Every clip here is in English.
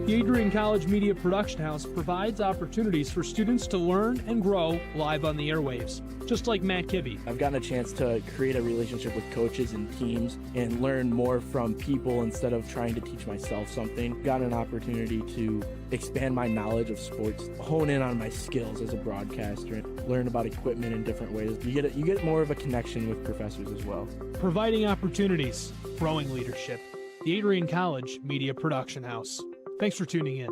The Adrian College Media Production House provides opportunities for students to learn and grow live on the airwaves, just like Matt Kibbe. I've gotten a chance to create a relationship with coaches and teams and learn more from people instead of trying to teach myself something. Gotten an opportunity to expand my knowledge of sports, hone in on my skills as a broadcaster, and learn about equipment in different ways. You get more of a connection with professors as well. Providing opportunities, growing leadership. The Adrian College Media Production House. Thanks for tuning in.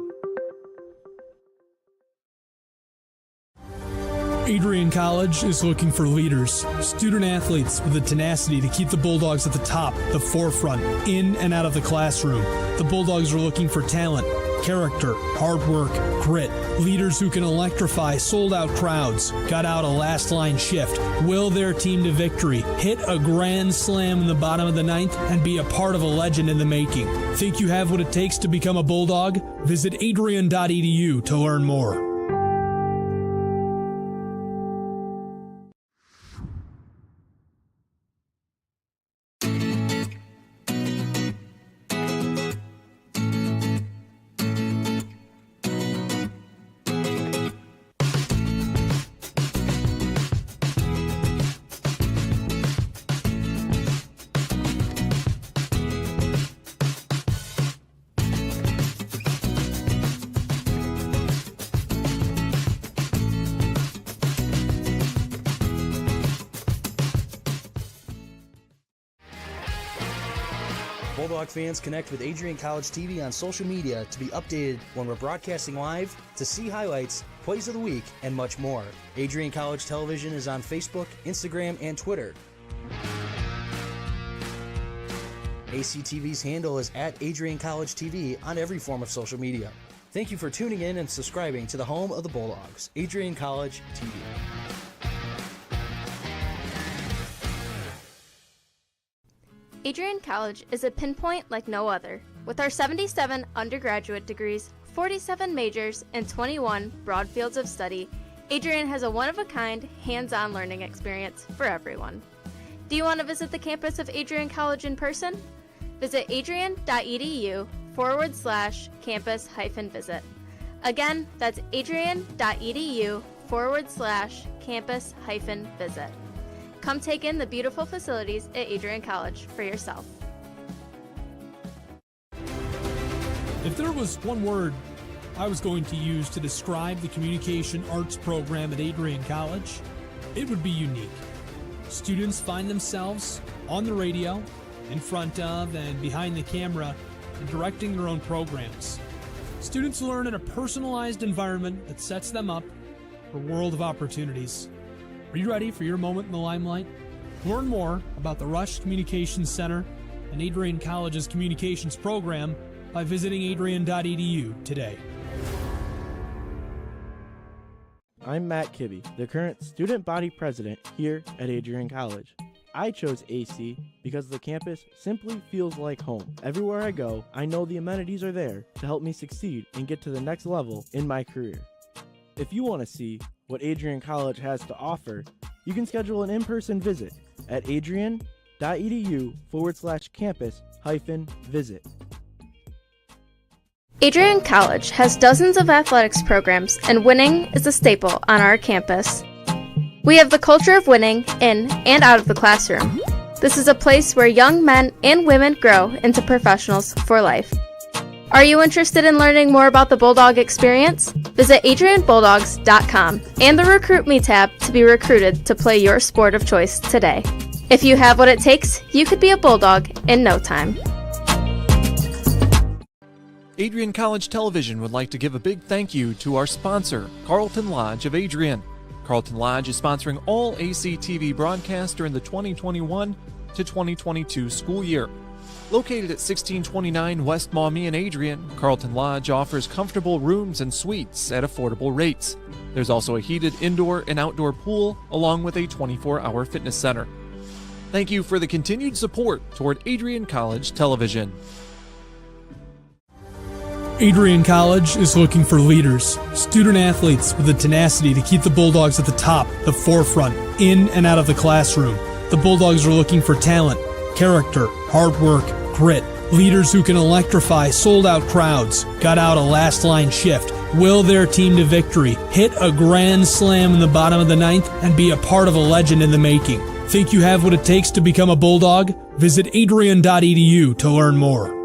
Adrian College is looking for leaders, student athletes with the tenacity to keep the Bulldogs at the top, the forefront, in and out of the classroom. The Bulldogs are looking for talent, character, hard work, grit, leaders who can electrify sold-out crowds, got out a last-line shift, will their team to victory, hit a grand slam in the bottom of the ninth, and be a part of a legend in the making. Think you have what it takes to become a Bulldog? Visit adrian.edu to learn more. Bulldog fans, connect with Adrian College TV on social media to be updated when we're broadcasting live, to see highlights, plays of the week, and much more. Adrian College Television is on Facebook, Instagram, and Twitter. ACTV's handle is @AdrianCollegeTV on every form of social media. Thank you for tuning in and subscribing to the home of the Bulldogs, Adrian College TV. Adrian College is a pinpoint like no other. With our 77 undergraduate degrees, 47 majors, and 21 broad fields of study, Adrian has a one-of-a-kind, hands-on learning experience for everyone. Do you want to visit the campus of Adrian College in person? Visit adrian.edu/campus-visit. Again, that's adrian.edu/campus-visit. Come take in the beautiful facilities at Adrian College for yourself. If there was one word I was going to use to describe the communication arts program at Adrian College, it would be unique. Students find themselves on the radio, in front of and behind the camera, and directing their own programs. Students learn in a personalized environment that sets them up for a world of opportunities. Are you ready for your moment in the limelight? Learn more about the Rush Communications Center and Adrian College's communications program by visiting adrian.edu today. I'm Matt Kibbe, the current student body president here at Adrian College. I chose AC because the campus simply feels like home. Everywhere I go, I know the amenities are there to help me succeed and get to the next level in my career. If you want to see what Adrian College has to offer, you can schedule an in-person visit at adrian.edu/campus-visit. Adrian College has dozens of athletics programs, and winning is a staple on our campus. We have the culture of winning in and out of the classroom. This is a place where young men and women grow into professionals for life. Are you interested in learning more about the Bulldog experience? Visit adrianbulldogs.com and the Recruit Me tab to be recruited to play your sport of choice today. If you have what it takes, you could be a Bulldog in no time. Adrian College Television would like to give a big thank you to our sponsor, Carlton Lodge of Adrian. Carlton Lodge is sponsoring all ACTV broadcasts during the 2021 to 2022 school year. Located at 1629 West Maumee in Adrian, Carlton Lodge offers comfortable rooms and suites at affordable rates. There's also a heated indoor and outdoor pool, along with a 24-hour fitness center. Thank you for the continued support toward Adrian College Television. Adrian College is looking for leaders, student athletes with the tenacity to keep the Bulldogs at the top, the forefront, in and out of the classroom. The Bulldogs are looking for talent, character, hard work, grit, leaders who can electrify sold-out crowds, gut out a last-line shift, will their team to victory, hit a grand slam in the bottom of the ninth, and be a part of a legend in the making. Think you have what it takes to become a Bulldog? Visit adrian.edu to learn more.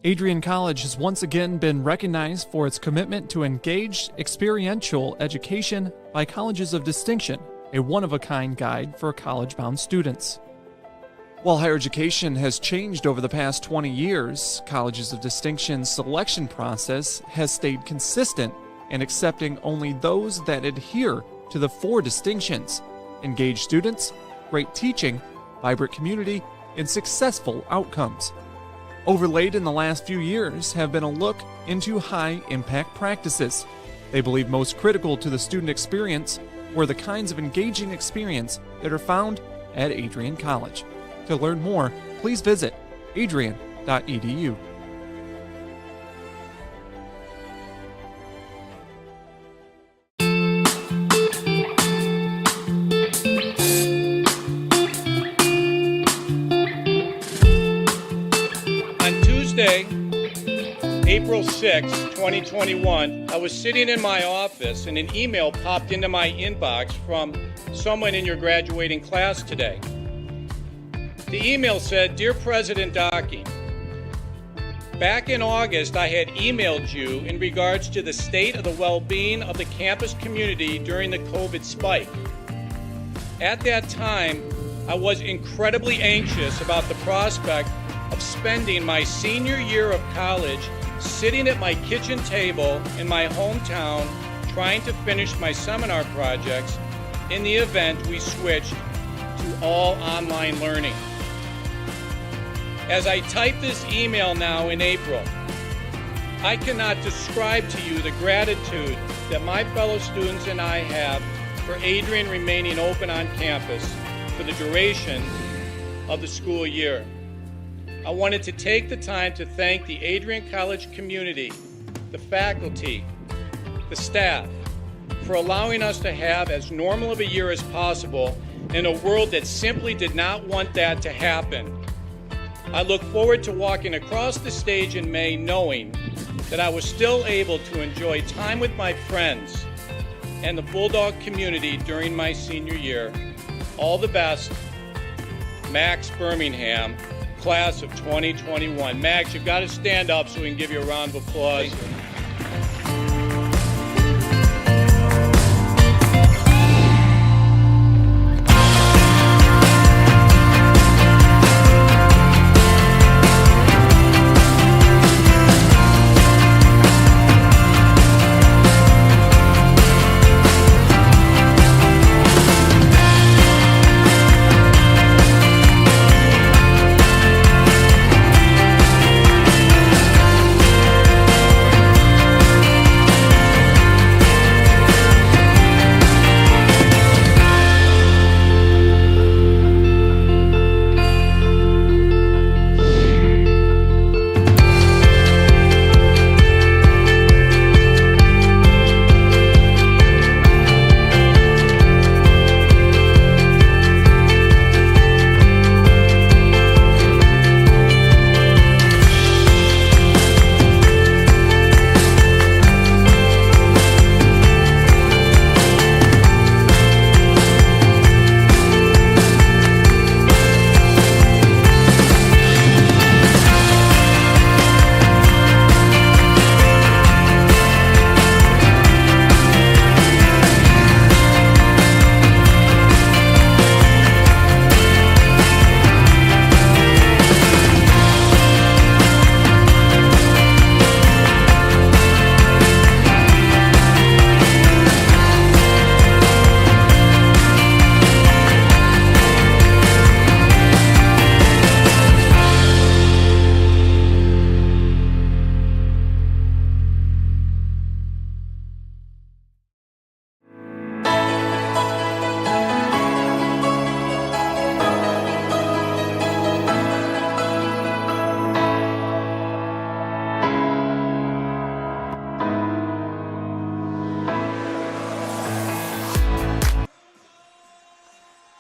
Adrian College has once again been recognized for its commitment to engaged, experiential education by Colleges of Distinction, a one-of-a-kind guide for college-bound students. While higher education has changed over the past 20 years, Colleges of Distinction's selection process has stayed consistent in accepting only those that adhere to the 4 distinctions: engaged students, great teaching, vibrant community, and successful outcomes. Overlaid in the last few years have been a look into high-impact practices. They believe most critical to the student experience were the kinds of engaging experience that are found at Adrian College. To learn more, please visit adrian.edu. On Tuesday, April 6, 2021, I was sitting in my office and an email popped into my inbox from someone in your graduating class today. The email said, "Dear President Dockey, back in August I had emailed you in regards to the state of the well-being of the campus community during the COVID spike. At that time, I was incredibly anxious about the prospect of spending my senior year of college sitting at my kitchen table in my hometown trying to finish my seminar projects in the event we switched to all online learning. As I type this email now in April, I cannot describe to you the gratitude that my fellow students and I have for Adrian remaining open on campus for the duration of the school year. I wanted to take the time to thank the Adrian College community, the faculty, the staff, for allowing us to have as normal of a year as possible in a world that simply did not want that to happen. I look forward to walking across the stage in May knowing that I was still able to enjoy time with my friends and the Bulldog community during my senior year. All the best, Max Birmingham, class of 2021. Max, you've got to stand up so we can give you a round of applause.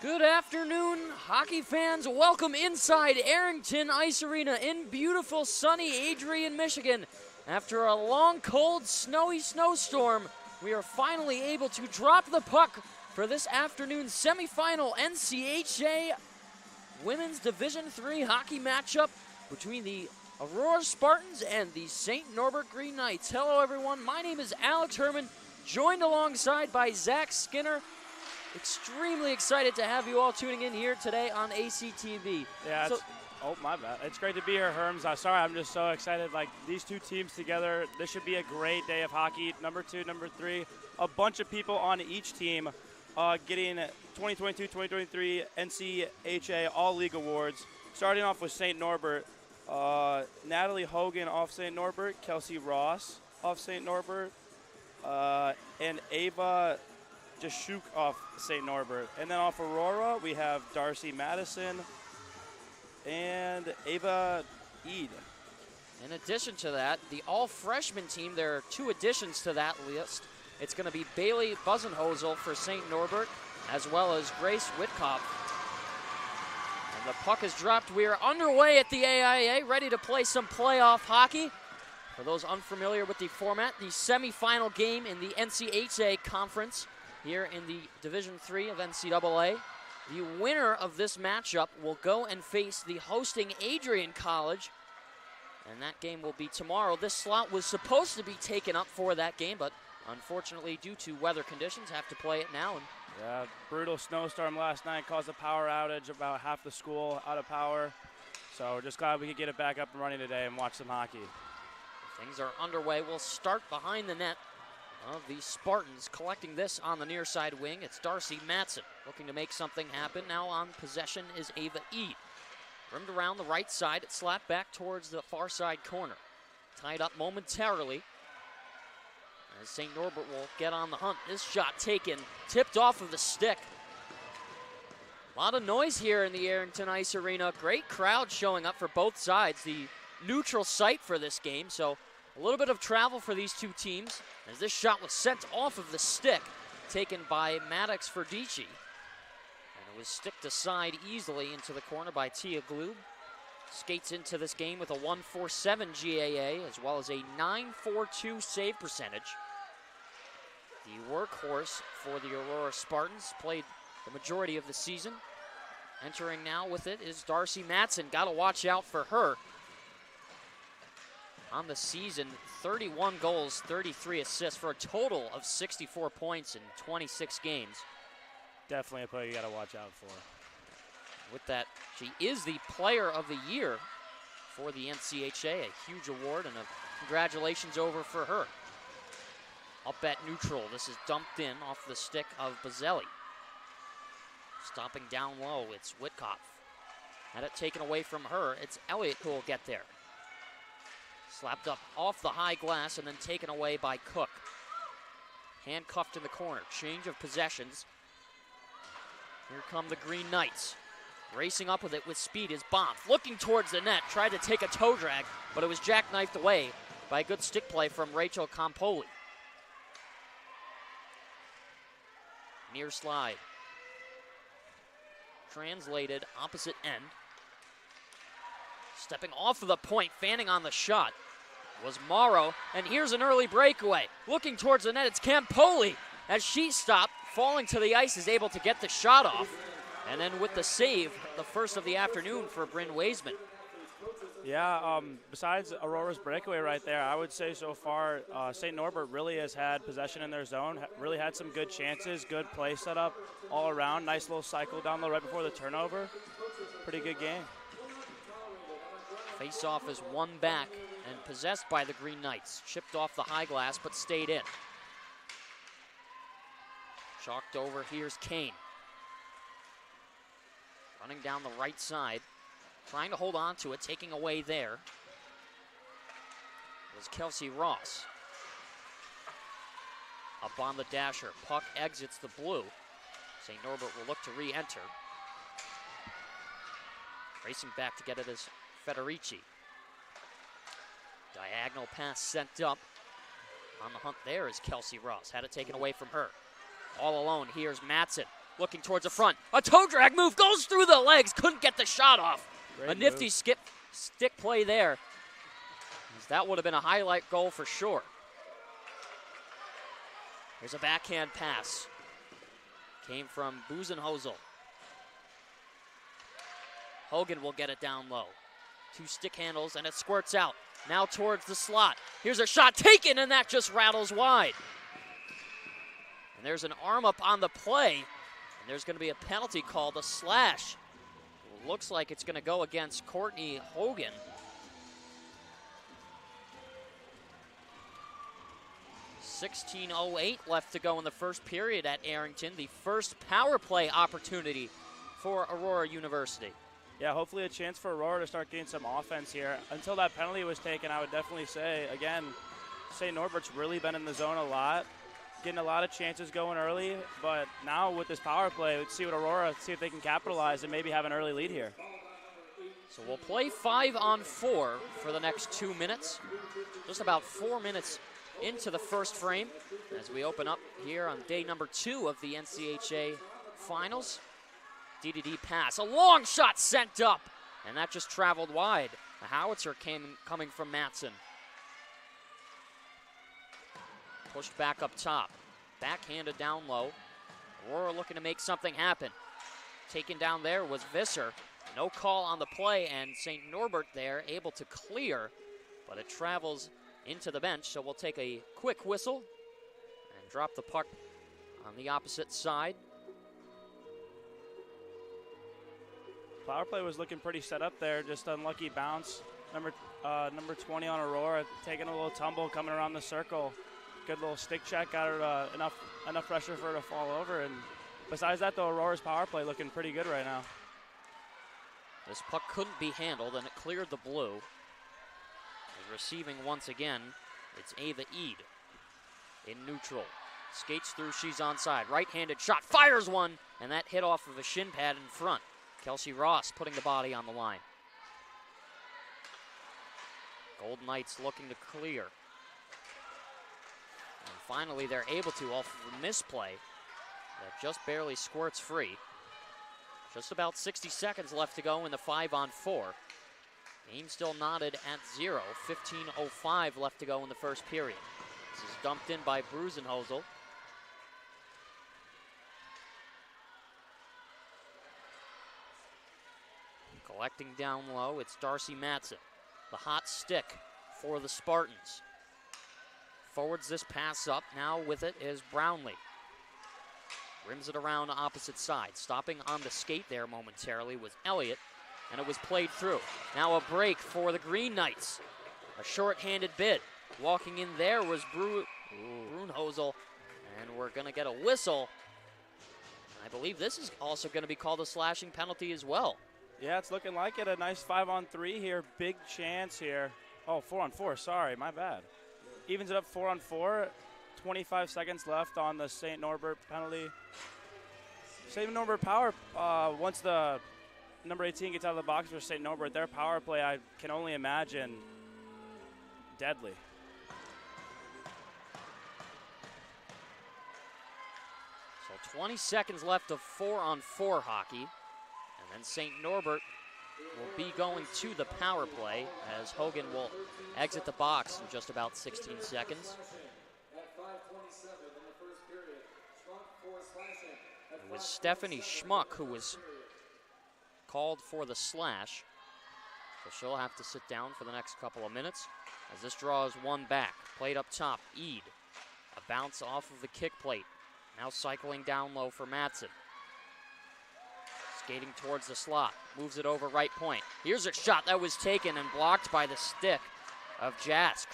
Good afternoon, hockey fans. Welcome inside Arrington Ice Arena in beautiful, sunny Adrian, Michigan. After a long, cold, snowy snowstorm, we are finally able to drop the puck for this afternoon's semifinal NCHA Women's Division III hockey matchup between the Aurora Spartans and the St. Norbert Green Knights. Hello, everyone. My name is Alex Herman, joined alongside by Zach Skinner. Extremely excited to have you all tuning in here today on ACTV. Yeah, oh, my bad. It's great to be here, Herms. Sorry, I'm just so excited. Like, these two teams together, this should be a great day of hockey. Number 2, number 3, a bunch of people on each team getting 2022-2023 NCHA All-League Awards. Starting off with St. Norbert, Natalie Hogan off St. Norbert, Kelsey Ross off St. Norbert, and Ava Jashuk off St. Norbert. And then off Aurora, we have Darcy Madison and Ava Eid. In addition to that, the all-freshman team, there are 2 additions to that list. It's going to be Bailey Buzenhosel for St. Norbert, as well as Grace Whitkopf. And the puck is dropped. We are underway at the AIA, ready to play some playoff hockey. For those unfamiliar with the format, the semifinal game in the NCHA conference here in the Division III of NCAA. The winner of this matchup will go and face the hosting Adrian College, and that game will be tomorrow. This slot was supposed to be taken up for that game, but unfortunately, due to weather conditions, have to play it now. And yeah, brutal snowstorm last night caused a power outage, about half the school out of power. So we're just glad we could get it back up and running today and watch some hockey. Things are underway. We'll start behind the net of the Spartans. Collecting this on the near side wing, it's Darcy Matson looking to make something happen. Now on possession is Ava Eid. Rimmed around the right side, it's slapped back towards the far side corner. Tied up momentarily as St. Norbert will get on the hunt. This shot taken, tipped off of the stick. A lot of noise here in the Arrington Ice Arena. Great crowd showing up for both sides. The neutral site for this game, so a little bit of travel for these two teams as this shot was sent off of the stick, taken by Maddox Ferdici. And it was sticked aside easily into the corner by Tia Gloob. Skates into this game with a 1.47 GAA as well as a 9.42 save percentage. The workhorse for the Aurora Spartans, played the majority of the season. Entering now with it is Darcy Matson. Got to watch out for her. On the season, 31 goals, 33 assists for a total of 64 points in 26 games. Definitely a player you got to watch out for. With that, she is the player of the year for the NCHA, a huge award, and a congratulations over for her. Up at neutral, this is dumped in off the stick of Bazzelli. Stopping down low, it's Whitkopf. Had it taken away from her, it's Elliott who will get there. Slapped up off the high glass and then taken away by Cook. Handcuffed in the corner, change of possessions. Here come the Green Knights. Racing up with it with speed is Bonf. Looking towards the net, tried to take a toe drag, but it was jackknifed away by a good stick play from Rachel Campoli. Near slide. Translated opposite end. Stepping off of the point, fanning on the shot was Morrow, and here's an early breakaway. Looking towards the net, it's Campoli. As she stopped, falling to the ice, is able to get the shot off. And then with the save, the first of the afternoon for Bryn Waisman. Yeah, besides Aurora's breakaway right there, I would say so far St. Norbert really has had possession in their zone, really had some good chances, good play setup all around. Nice little cycle down low right before the turnover. Pretty good game. Face-off is won back and possessed by the Green Knights. Chipped off the high glass, but stayed in. Chalked over, here's Kane. Running down the right side. Trying to hold on to it, taking away there was Kelsey Ross. Up on the dasher, puck exits the blue. St. Norbert will look to re-enter. Racing back to get it is Federici. Diagonal pass sent up. On the hunt there is Kelsey Ross. Had it taken away from her. All alone, here's Matson. Looking towards the front. A toe drag move goes through the legs. Couldn't get the shot off. Great a nifty move. stick play there. That would have been a highlight goal for sure. Here's a backhand pass. Came from Buzenhosel. Hogan will get it down low. Two stick handles, and it squirts out. Now towards the slot. Here's a shot taken, and that just rattles wide. And there's an arm up on the play, and there's going to be a penalty called, a slash. It looks like it's going to go against Courtney Hogan. .16:08 left to go in the first period at Arrington. The first power play opportunity for Aurora University. Yeah, hopefully a chance for Aurora to start getting some offense here. Until that penalty was taken, I would definitely say, again, St. Norbert's really been in the zone a lot, getting a lot of chances going early, but now with this power play, let's see what Aurora, see if they can capitalize and maybe have an early lead here. So we'll play 5-on-4 for the next 2 minutes. Just about 4 minutes into the first frame as we open up here on day number 2 of the NCHA finals. D-to-D pass, a long shot sent up, and that just traveled wide. A howitzer coming from Matson. Pushed back up top, backhanded down low. Aurora looking to make something happen. Taken down there was Visser. No call on the play, and St. Norbert there able to clear, but it travels into the bench, so we'll take a quick whistle and drop the puck on the opposite side. Power play was looking pretty set up there, just unlucky bounce. Number 20 on Aurora, taking a little tumble, coming around the circle. Good little stick check, got her enough pressure for her to fall over. And besides that, though, Aurora's power play looking pretty good right now. This puck couldn't be handled, and it cleared the blue. As receiving once again, it's Ava Eade in neutral. Skates through, she's onside. Right-handed shot, fires one, and that hit off of a shin pad in front. Kelsey Ross putting the body on the line. Golden Knights looking to clear. And finally, they're able to off of a misplay that just barely squirts free. Just about 60 seconds left to go in the 5-on-4. Game still knotted at 0. 15:05 left to go in the first period. This is dumped in by Brusenhosel. Collecting down low, it's Darcy Matson. The hot stick for the Spartans. Forwards this pass up, now with it is Brownlee. Rims it around opposite side. Stopping on the skate there momentarily was Elliott, and it was played through. Now a break for the Green Knights. A short-handed bid. Walking in there was Brusenhosel, and we're going to get a whistle. I believe this is also going to be called a slashing penalty as well. Yeah, it's looking like it. A nice 5-on-3 here. Big chance here. Oh, 4-on-4, sorry, my bad. Evens it up 4-on-4. 25 seconds left on the St. Norbert penalty. St. Norbert power, once the number 18 gets out of the box for St. Norbert, their power play, I can only imagine, deadly. So 20 seconds left of 4-on-4 hockey. And then St. Norbert will be going to the power play as Hogan will exit the box in just about 16 seconds. It was Stephanie Schmuck who was called for the slash. So she'll have to sit down for the next couple of minutes as this draws one back. Played up top, Eade. A bounce off of the kick plate. Now cycling down low for Matson. Skating towards the slot, moves it over right point. Here's a shot that was taken and blocked by the stick of Jask.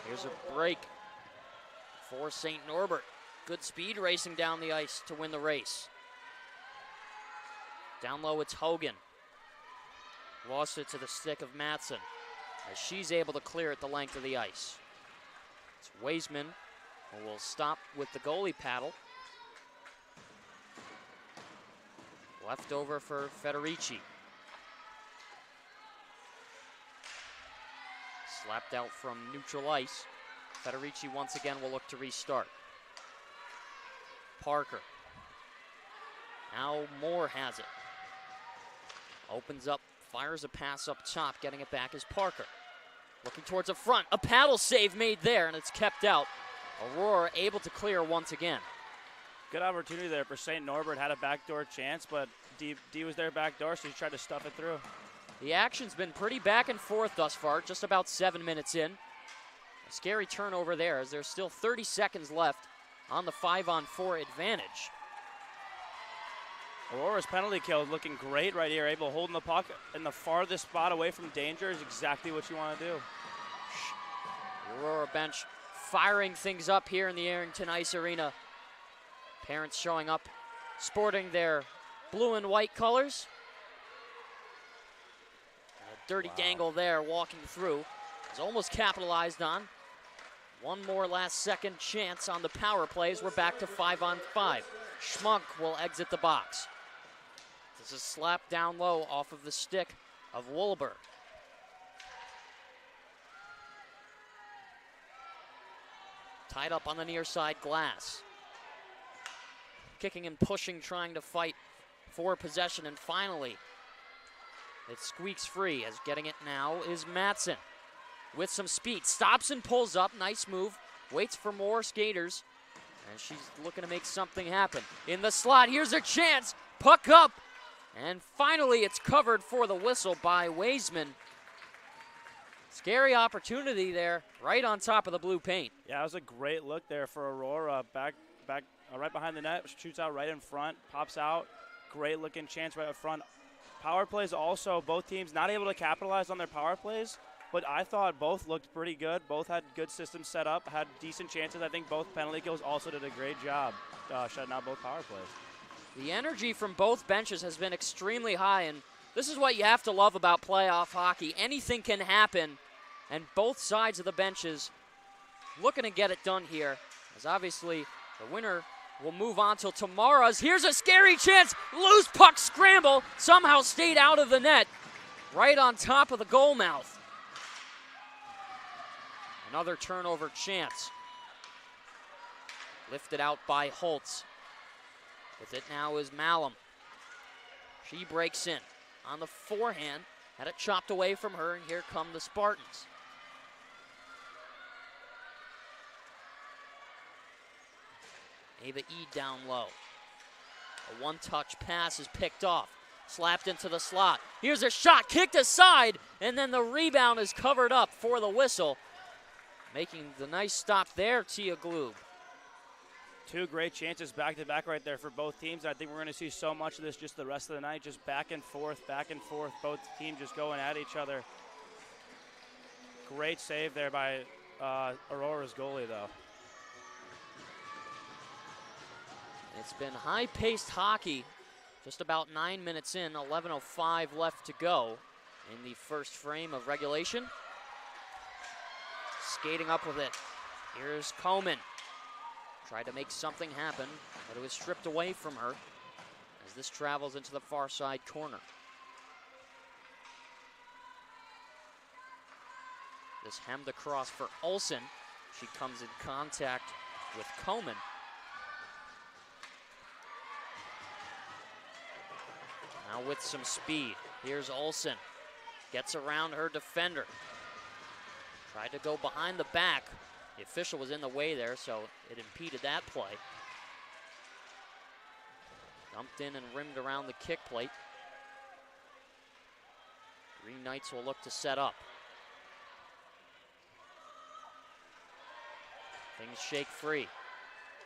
Here's a break for St. Norbert. Good speed racing down the ice to win the race. Down low, it's Hogan. Lost it to the stick of Matson as she's able to clear it the length of the ice. It's Weisman who will stop with the goalie paddle. Left over for Federici. Slapped out from neutral ice. Federici once again will look to restart. Parker. Now Moore has it. Opens up, fires a pass up top, getting it back is Parker. Looking towards the front, a paddle save made there, and it's kept out. Aurora able to clear once again. Good opportunity there for St. Norbert. Had a backdoor chance, but D was there backdoor, so he tried to stuff it through. The action's been pretty back and forth thus far, just about 7 minutes in. A scary turnover there as there's still 30 seconds left on the 5-on-4 advantage. Aurora's penalty kill is looking great right here, able to hold in the puck in the farthest spot away from danger is exactly what you want to do. The Aurora bench firing things up here in the Arrington Ice Arena. Parents showing up sporting their blue and white colors. A dirty dangle there walking through. Is almost capitalized on. One more last second chance on the power plays. We're back to 5-on-5. Schmunk will exit the box. This is slapped down low off of the stick of Woolberg. Tied up on the near side glass. Kicking and pushing, trying to fight for possession, and finally it squeaks free as getting it now is Matson. With some speed, stops and pulls up, nice move, waits for more skaters, and she's looking to make something happen. In the slot, here's a chance, puck up, and finally it's covered for the whistle by Weisman. Scary opportunity there, right on top of the blue paint. Yeah, it was a great look there for Aurora, back right behind the net, shoots out right in front, pops out, great looking chance right up front. Power plays also, both teams not able to capitalize on their power plays, but I thought both looked pretty good. Both had good systems set up, had decent chances. I think both penalty kills also did a great job shutting out both power plays. The energy from both benches has been extremely high, and this is what you have to love about playoff hockey. Anything can happen, and both sides of the benches looking to get it done here, as obviously the winner will move on till tomorrow's. Here's a scary chance, loose puck scramble, somehow stayed out of the net, right on top of the goal mouth. Another turnover chance. Lifted out by Holtz. With it now is Malum. She breaks in on the forehand. Had it chopped away from her, and here come the Spartans. Ava E down low. A one-touch pass is picked off. Slapped into the slot. Here's a shot, kicked aside, and then the rebound is covered up for the whistle. Making the nice stop there, Tia Gloob. Two great chances back-to-back right there for both teams. I think we're going to see so much of this just the rest of the night, just back and forth, both teams just going at each other. Great save there by Aurora's goalie, though. It's been high-paced hockey, just about 9 minutes in, 11:05 left to go in the first frame of regulation. Skating up with it. Here's Coleman. Tried to make something happen, but it was stripped away from her as this travels into the far side corner. This hemmed across for Olsen. She comes in contact with Coleman. Now with some speed. Here's Olsen. Gets around her defender. Tried to go behind the back. The official was in the way there, so it impeded that play. Dumped in and rimmed around the kick plate. Green Knights will look to set up. Things shake free.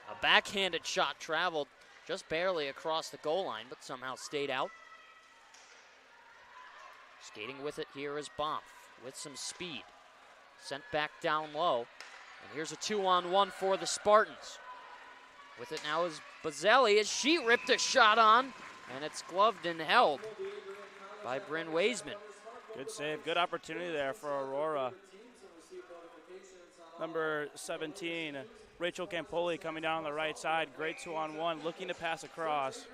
A backhanded shot traveled just barely across the goal line, but somehow stayed out. Skating with it here is Bompf with some speed. Sent back down low. And here's a 2-on-1 for the Spartans. With it now is Bazzelli as she ripped a shot on, and it's gloved and held by Bryn Weisman. Good save, good opportunity there for Aurora. Number 17, Rachel Campoli coming down on the right side. Great 2-on-1, looking to pass across.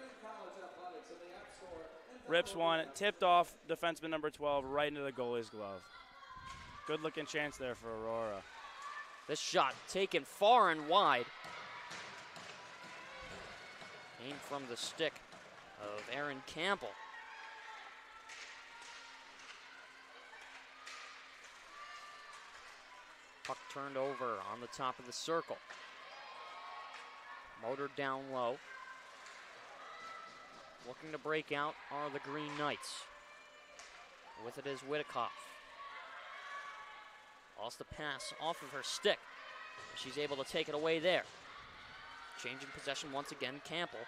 Rips one, tipped off defenseman number 12 right into the goalie's glove. Good looking chance there for Aurora. This shot taken far and wide. Came from the stick of Aaron Campbell. Puck turned over on the top of the circle. Motored down low. Looking to break out are the Green Knights. With it is Whitikoff. Lost the pass off of her stick. She's able to take it away there. Changing possession once again, Campbell.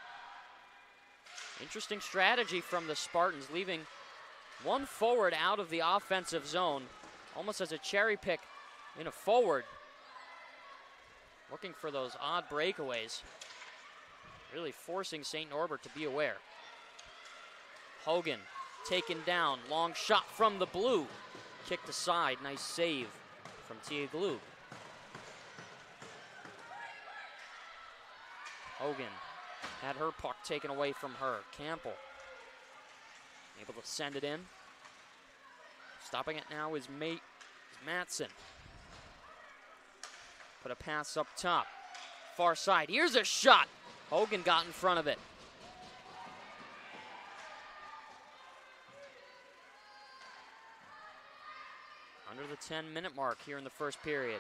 Interesting strategy from the Spartans, leaving one forward out of the offensive zone, almost as a cherry pick in a forward. Looking for those odd breakaways. Really forcing St. Norbert to be aware. Hogan taken down, long shot from the blue. Kicked aside, nice save from Tia Glue. Hogan had her puck taken away from her. Campbell able to send it in. Stopping it now is Matson. Put a pass up top. Far side. Here's a shot. Hogan got in front of it. Under the 10-minute mark here in the first period.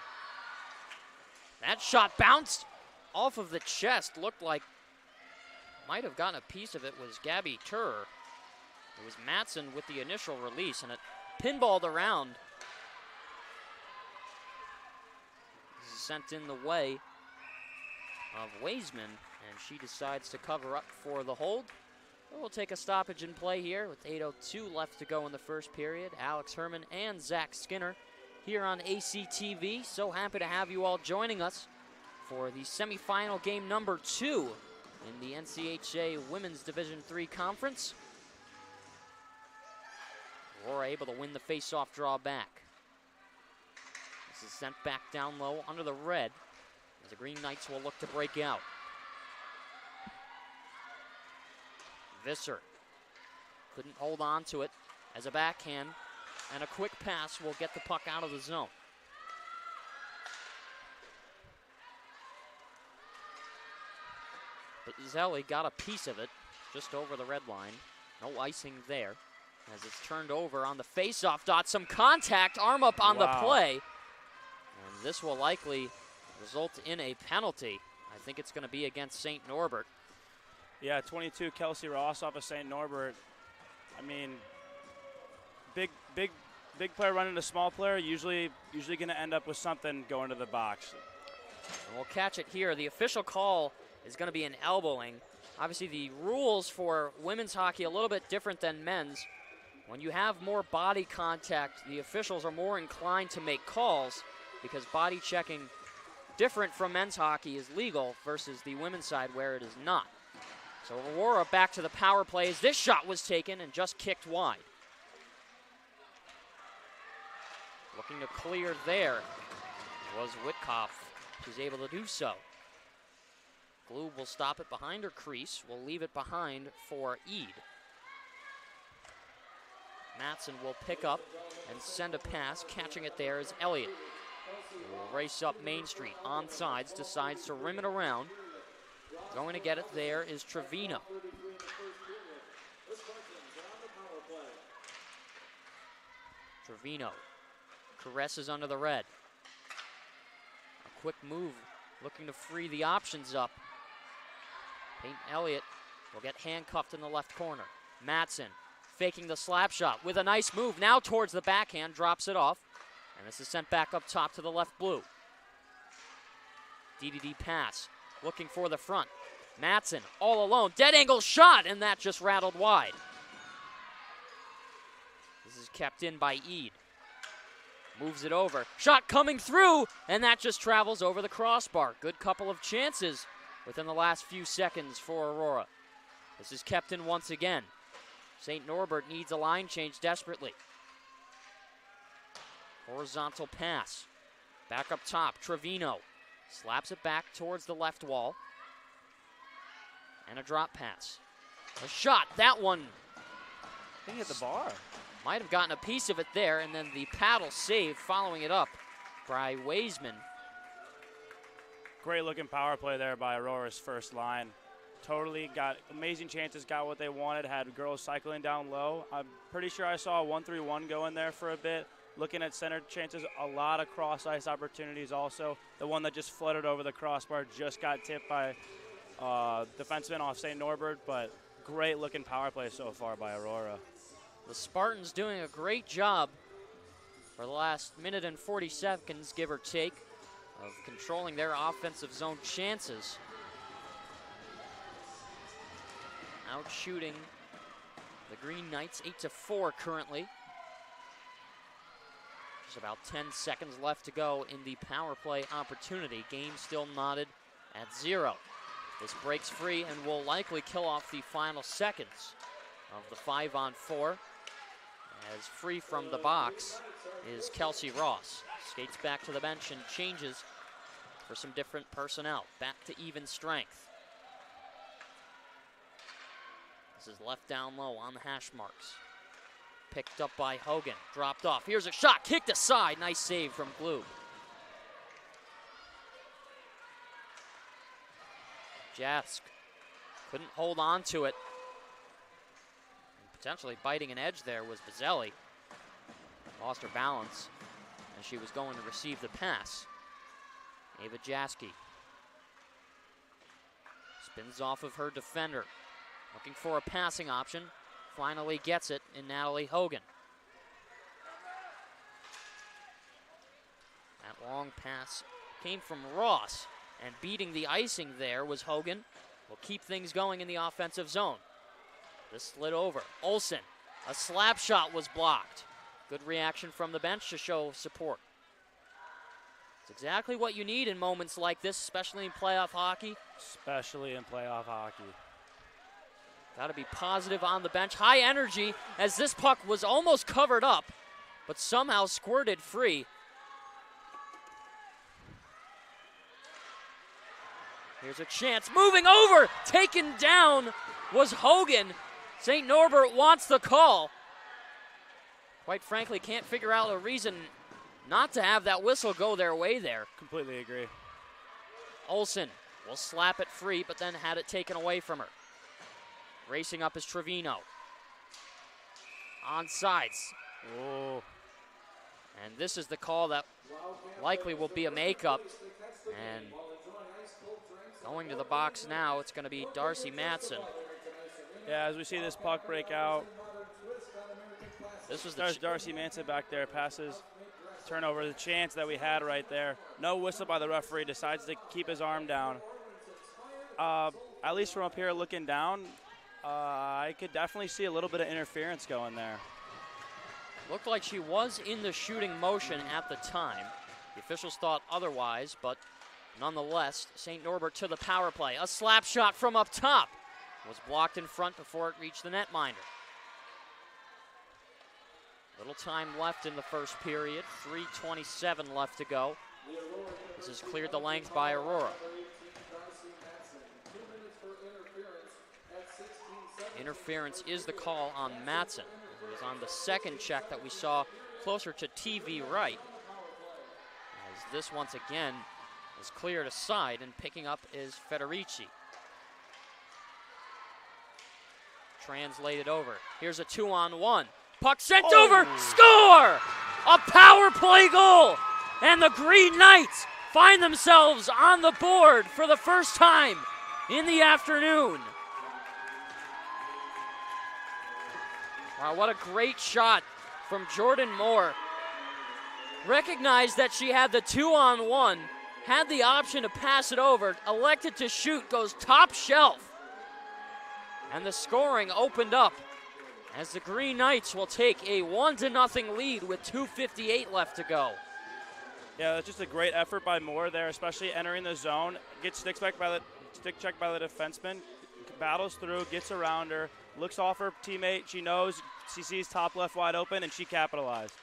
That shot bounced off of the chest. Looked like might have gotten a piece of it was Gabby Turr. It was Matson with the initial release, and it pinballed around. This is sent in the way of Weisman, and she decides to cover up for the hold. We'll take a stoppage in play here with 8:02 left to go in the first period. Alex Herman and Zach Skinner here on ACTV. So happy to have you all joining us for the semifinal game number 2 in the NCHA Women's Division III Conference. Aurora able to win the face-off draw back. This is sent back down low under the red as the Green Knights will look to break out. Visser couldn't hold on to it as a backhand, and a quick pass will get the puck out of the zone. But Zelli got a piece of it just over the red line. No icing there as it's turned over on the face-off dot. Some contact, arm up on the play. And this will likely result in a penalty. I think it's going to be against St. Norbert. Yeah, 22, Kelsey Ross off of St. Norbert. I mean, big player running a small player, usually going to end up with something going to the box. And we'll catch it here. The official call is going to be an elbowing. Obviously, the rules for women's hockey a little bit different than men's. When you have more body contact, the officials are more inclined to make calls because body checking, different from men's hockey, is legal versus the women's side where it is not. So Aurora back to the power play as this shot was taken and just kicked wide. Looking to clear there was Whitkoff. She's able to do so. Glue will stop it behind her crease. Will leave it behind for Eid. Matson will pick up and send a pass. Catching it there is Elliott. Will race up Main Street on sides. Decides to rim it around. Going to get it there is Trevino. Trevino caresses under the red. A quick move, looking to free the options up. Peyton Elliott will get handcuffed in the left corner. Matson faking the slap shot with a nice move. Now towards the backhand, drops it off. And this is sent back up top to the left blue. DDD pass, looking for the front. Matson all alone, dead angle shot, and that just rattled wide. This is kept in by Eid. Moves it over, shot coming through, and that just travels over the crossbar. Good couple of chances within the last few seconds for Aurora. This is kept in once again. St. Norbert needs a line change desperately. Horizontal pass. Back up top, Trevino slaps it back towards the left wall. And a drop pass. A shot, that one. I think hit the bar. Might have gotten a piece of it there, and then the paddle save following it up by Weisman. Great looking power play there by Aurora's first line. Totally got amazing chances, got what they wanted, had girls cycling down low. I'm pretty sure I saw a 1-3-1 go in there for a bit. Looking at center chances, a lot of cross ice opportunities also. The one that just floated over the crossbar just got tipped by defenseman off St. Norbert, but great looking power play so far by Aurora. The Spartans doing a great job for the last minute and 40 seconds, give or take, of controlling their offensive zone chances. Out shooting the Green Knights 8-4 currently. Just about 10 seconds left to go in the power play opportunity. Game still knotted at 0. This breaks free and will likely kill off the final seconds of the 5-on-4. As free from the box is Kelsey Ross. Skates back to the bench and changes for some different personnel. Back to even strength. This is left down low on the hash marks. Picked up by Hogan, dropped off. Here's a shot, kicked aside. Nice save from Glue. Jask couldn't hold on to it. Potentially biting an edge there was Bazzelli. Lost her balance as she was going to receive the pass. Ava Jaski spins off of her defender. Looking for a passing option. Finally gets it in Natalie Hogan. That long pass came from Ross, and beating the icing there was Hogan. Will keep things going in the offensive zone. This slid over. Olsen, a slap shot was blocked. Good reaction from the bench to show support. It's exactly what you need in moments like this, especially in playoff hockey. Especially in playoff hockey. Got to be positive on the bench. High energy as this puck was almost covered up, but somehow squirted free. Here's a chance. Moving over. Taken down was Hogan. St. Norbert wants the call. Quite frankly, can't figure out a reason not to have that whistle go their way there. Completely agree. Olsen will slap it free, but then had it taken away from her. Racing up is Trevino. On sides. Whoa. And this is the call that likely will be a makeup. And going to the box now, it's going to be Darcy Matson. Yeah, as we see this puck break out, this was there's Darcy Manson back there, passes, turnover, the chance that we had right there. No whistle by the referee, decides to keep his arm down. At least from up here looking down, I could definitely see a little bit of interference going there. Looked like she was in the shooting motion at the time. The officials thought otherwise, but nonetheless, St. Norbert to the power play. A slap shot from up top was blocked in front before it reached the netminder. Little time left in the first period, 3:27 left to go. This is cleared the length by Aurora. Interference is the call on Matson. It was on the second check that we saw closer to TV right. As this once again is cleared aside, and picking up is Federici. Translated over. Here's a 2-on-1. Puck sent over. Score! A power play goal! And the Green Knights find themselves on the board for the first time in the afternoon. Wow, what a great shot from Jordan Moore. Recognized that she had the 2-on-1, had the option to pass it over, elected to shoot, goes top shelf. And the scoring opened up as the Green Knights will take a 1-0 lead with 2:58 left to go. Yeah, that's just a great effort by Moore there, especially entering the zone. Gets stick checked by the defenseman, battles through, gets around her, looks off her teammate. She knows, she sees top left wide open, and she capitalized.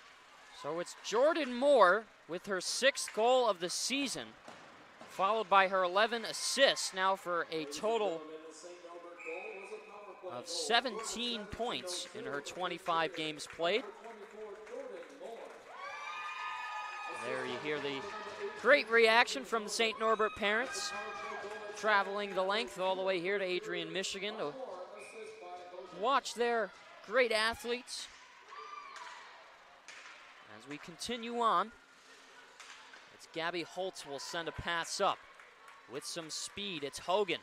So it's Jordan Moore with her 6th goal of the season, followed by her 11 assists, now for a total of 17 points in her 25 games played. There you hear the great reaction from the St. Norbert parents, traveling the length all the way here to Adrian, Michigan to watch their great athletes. As we continue on, it's Gabby Holtz will send a pass up with some speed. It's Hogan.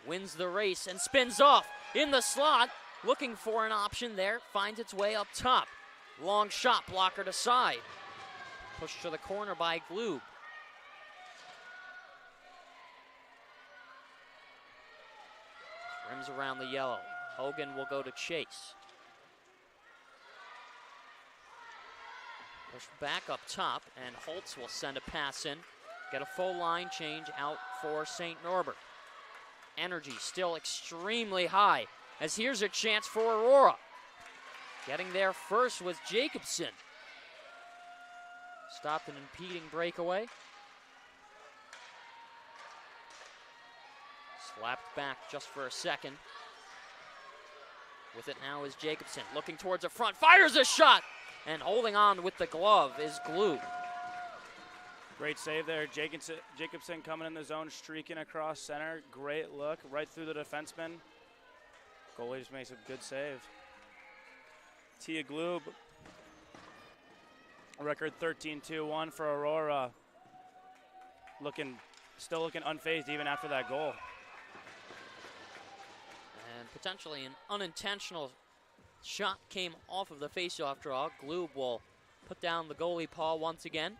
Wins the race and spins off in the slot. looking for an option there, finds its way up top. Long shot, blocker to side. Pushed to the corner by Gloob. Rims around the yellow. Hogan will go to chase. Push back up top, and Holtz will send a pass in. Get a full line change out for St. Norbert. Energy still extremely high, as here's a chance for Aurora. Getting there first was Jacobson. Stopped an impeding breakaway. Slapped back just for a second. With it now is Jacobson, looking towards the front, fires a shot! And holding on with the glove is Glue. Great save there. Jacobson coming in the zone, streaking across center. Great look, right through the defenseman. Goalie just makes a good save. Tia Gloob, record 13-2-1 for Aurora. Still looking unfazed even after that goal. And potentially an unintentional shot came off of the faceoff draw. Gloob will put down the goalie paw once again.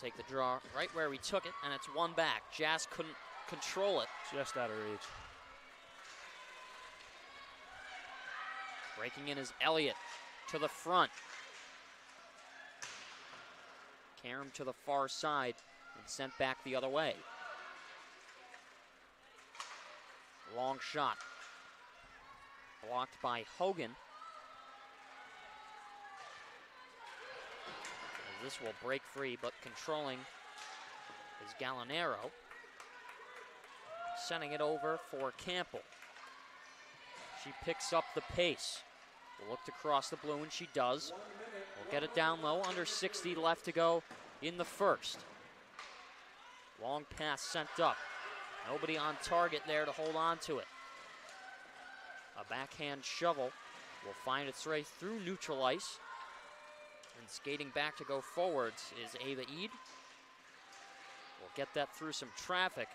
Take the draw right where we took it, and it's one back. Jazz couldn't control it. Just out of reach. Breaking in is Elliott to the front. Karam to the far side and sent back the other way. Long shot. Blocked by Hogan. This will break free, but controlling is Gallinaro. Sending it over for Campbell. She picks up the pace. Will look to cross the blue, and she does. Will get it down low, under 60 left to go in the first. Long pass sent up. Nobody on target there to hold on to it. A backhand shovel will find its way through neutral ice. And skating back to go forwards is Ava Eid. We'll get that through some traffic,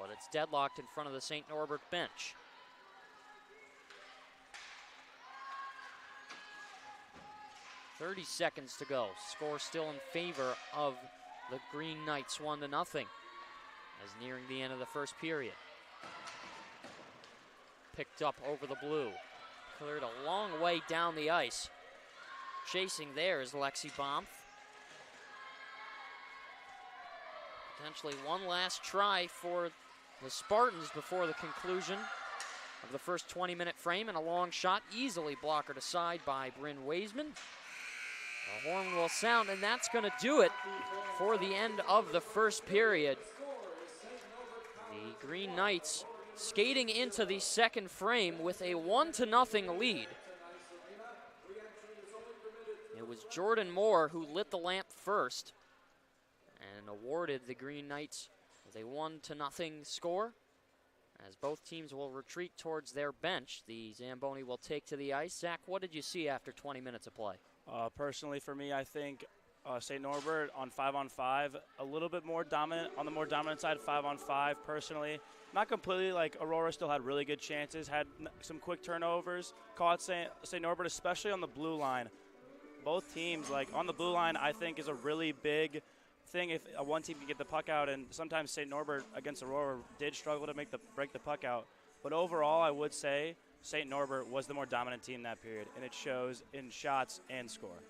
but it's deadlocked in front of the St. Norbert bench. .30 seconds to go. Score still in favor of the Green Knights, 1-0, as nearing the end of the first period. Picked up over the blue. Cleared a long way down the ice. Chasing there is Lexi Bomf. Potentially one last try for the Spartans before the conclusion of the first 20-minute frame, and a long shot easily blockered aside by Bryn Weisman. The horn will sound, and that's going to do it for the end of the first period. The Green Knights skating into the second frame with a 1-0 lead. It was Jordan Moore who lit the lamp first and awarded the Green Knights with a 1-0 score. As both teams will retreat towards their bench, the Zamboni will take to the ice. Zach, what did you see after 20 minutes of play? Personally, for me, I think St. Norbert on 5-on-5, a little bit more dominant, on the more dominant side, 5-on-5, personally. Not completely, like Aurora still had really good chances, had some quick turnovers, caught St. Norbert, especially on the blue line. Both teams, like on the blue line, I think is a really big thing if one team can get the puck out, and sometimes St. Norbert against Aurora did struggle to break the puck out. But overall, I would say St. Norbert was the more dominant team that period, and it shows in shots and score.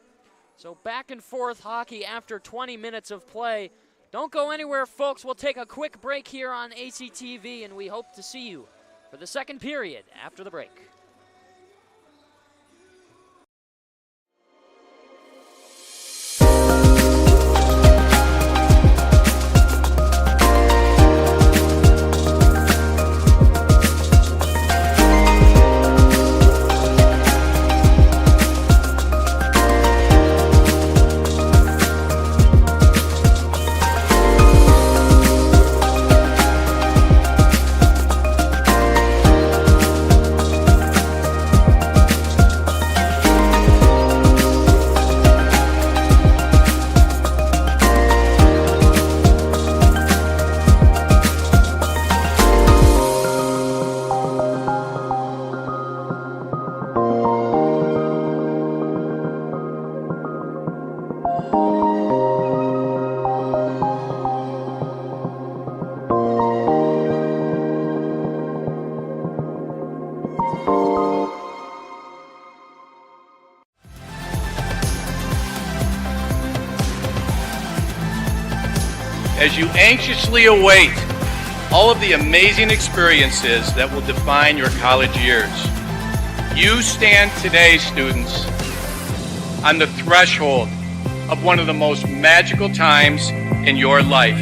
So back and forth hockey after 20 minutes of play. Don't go anywhere, folks. We'll take a quick break here on ACTV, and we hope to see you for the second period after the break. as you anxiously await all of the amazing experiences that will define your college years. You stand today, students, on the threshold of one of the most magical times in your life.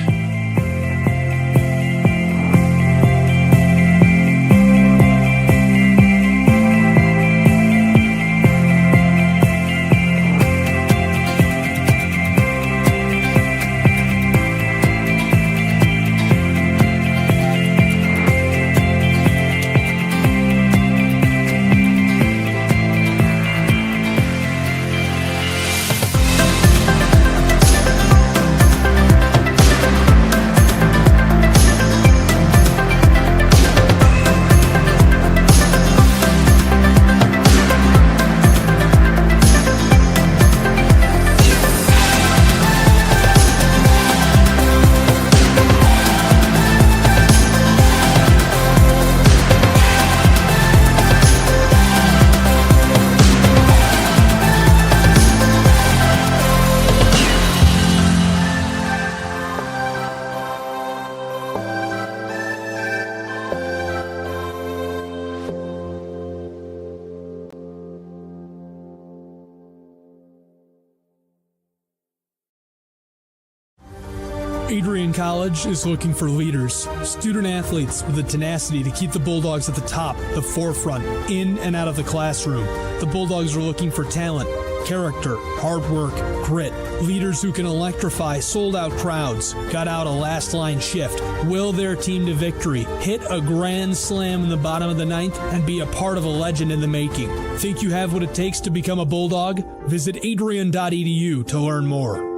Adrian College is looking for leaders, student athletes with the tenacity to keep the Bulldogs at the top, the forefront, in and out of the classroom. The Bulldogs are looking for talent, character, hard work, grit, leaders who can electrify sold-out crowds, got out a last-line shift, will their team to victory, hit a grand slam in the bottom of the ninth, and be a part of a legend in the making. Think you have what it takes to become a Bulldog? Visit adrian.edu to learn more.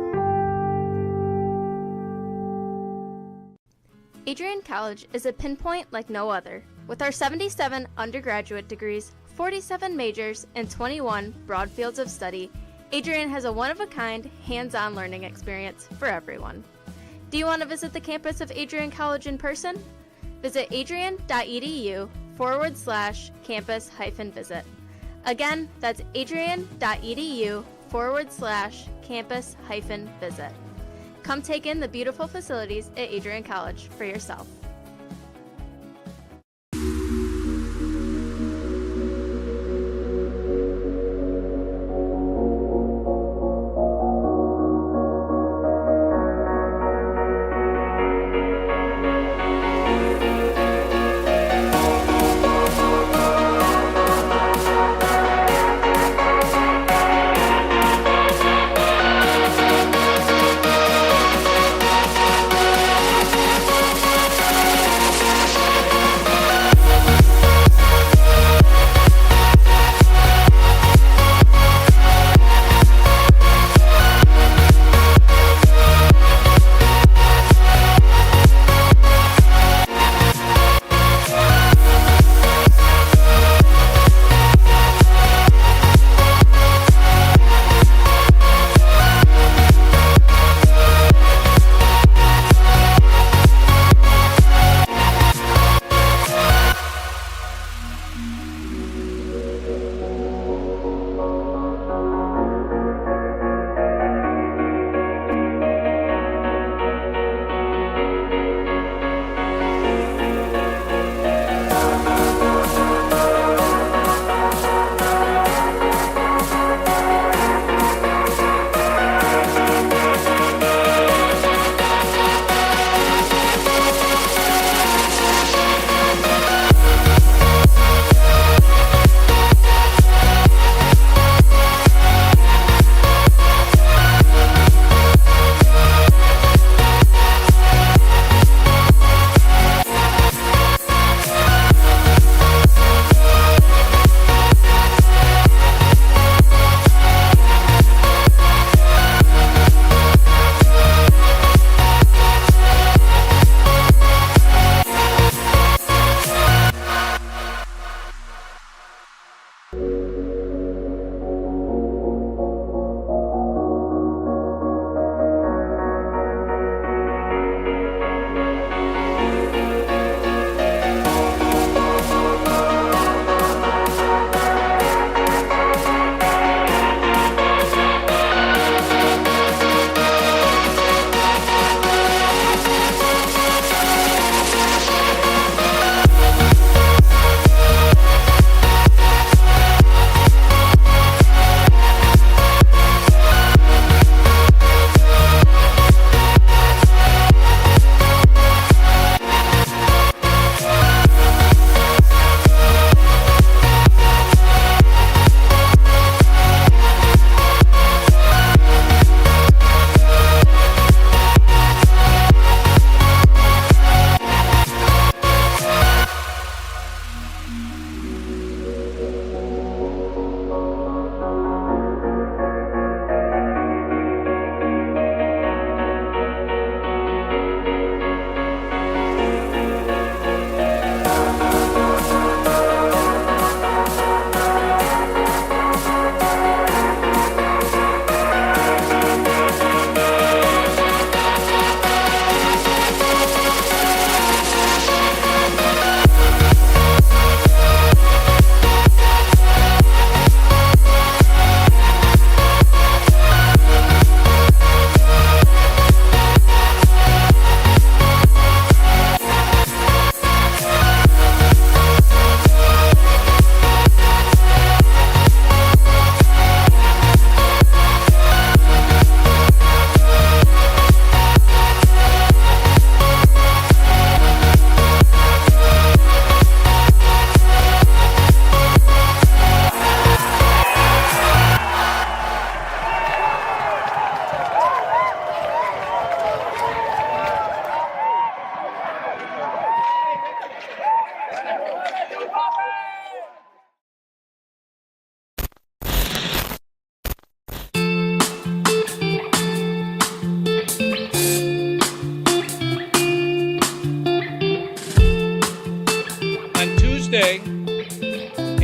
Adrian College is a pinpoint like no other. With our 77 undergraduate degrees, 47 majors, and 21 broad fields of study, Adrian has a one-of-a-kind, hands-on learning experience for everyone. Do you want to visit the campus of Adrian College in person? Visit adrian.edu/campus-visit. Again, that's adrian.edu/campus-visit. Come take in the beautiful facilities at Adrian College for yourself.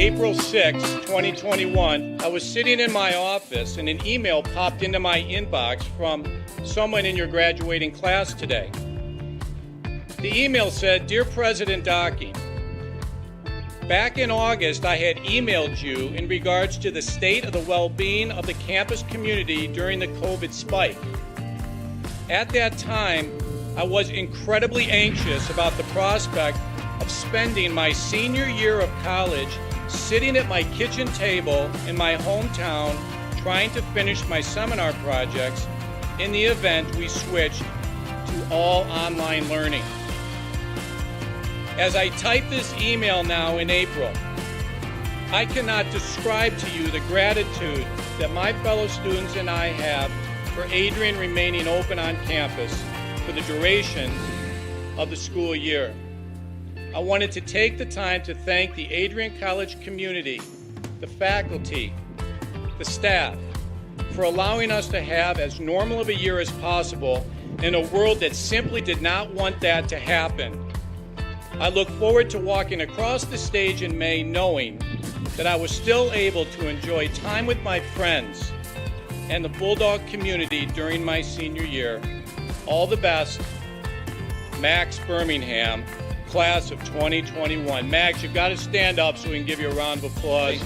April 6, 2021, I was sitting in my office and an email popped into my inbox from someone in your graduating class today. The email said, "Dear President Docking, back in August, I had emailed you in regards to the state of the well-being of the campus community during the COVID spike. At that time, I was incredibly anxious about the prospect of spending my senior year of college sitting at my kitchen table in my hometown trying to finish my seminar projects in the event we switched to all online learning. As I type this email now in April, I cannot describe to you the gratitude that my fellow students and I have for Adrian remaining open on campus for the duration of the school year. I wanted to take the time to thank the Adrian College community, the faculty, the staff, for allowing us to have as normal of a year as possible in a world that simply did not want that to happen. I look forward to walking across the stage in May knowing that I was still able to enjoy time with my friends and the Bulldog community during my senior year. All the best, Max Birmingham, class of 2021. Max, you've got to stand up so we can give you a round of applause.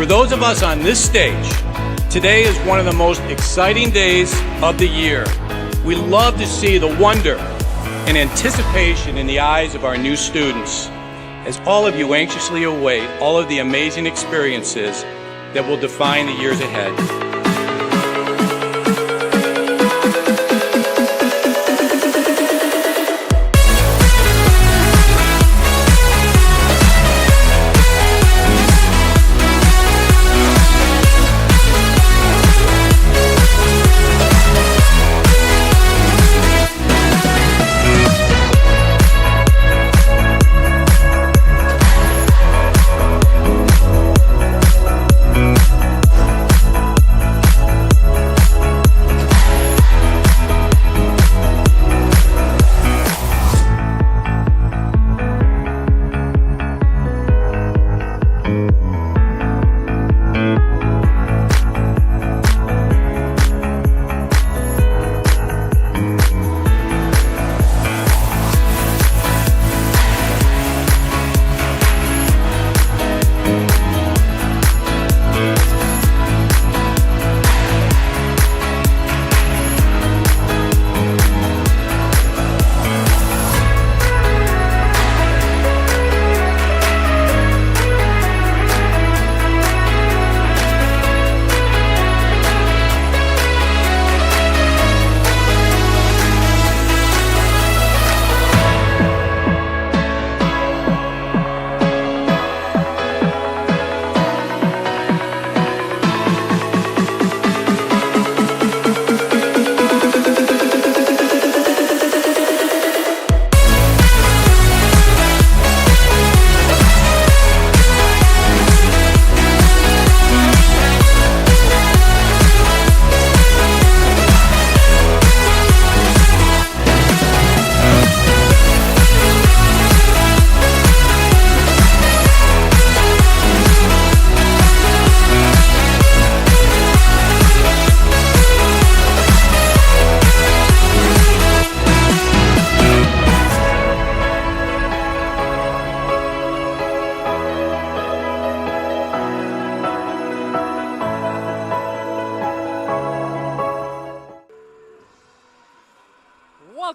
For those of us on this stage, today is one of the most exciting days of the year. We love to see the wonder and anticipation in the eyes of our new students, as all of you anxiously await all of the amazing experiences that will define the years ahead.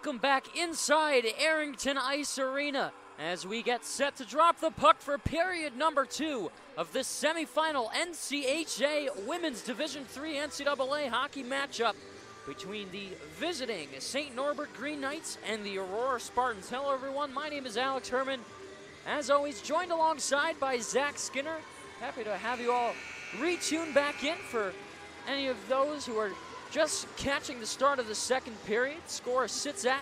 welcome back inside Arrington Ice Arena as we get set to drop the puck for period number 2 of this semifinal NCHA Women's Division III NCAA hockey matchup between the visiting St. Norbert Green Knights and the Aurora Spartans. Hello everyone, my name is Alex Herman. As always, joined alongside by Zach Skinner. Happy to have you all retune back in for any of those who are just catching the start of the second period. Score sits at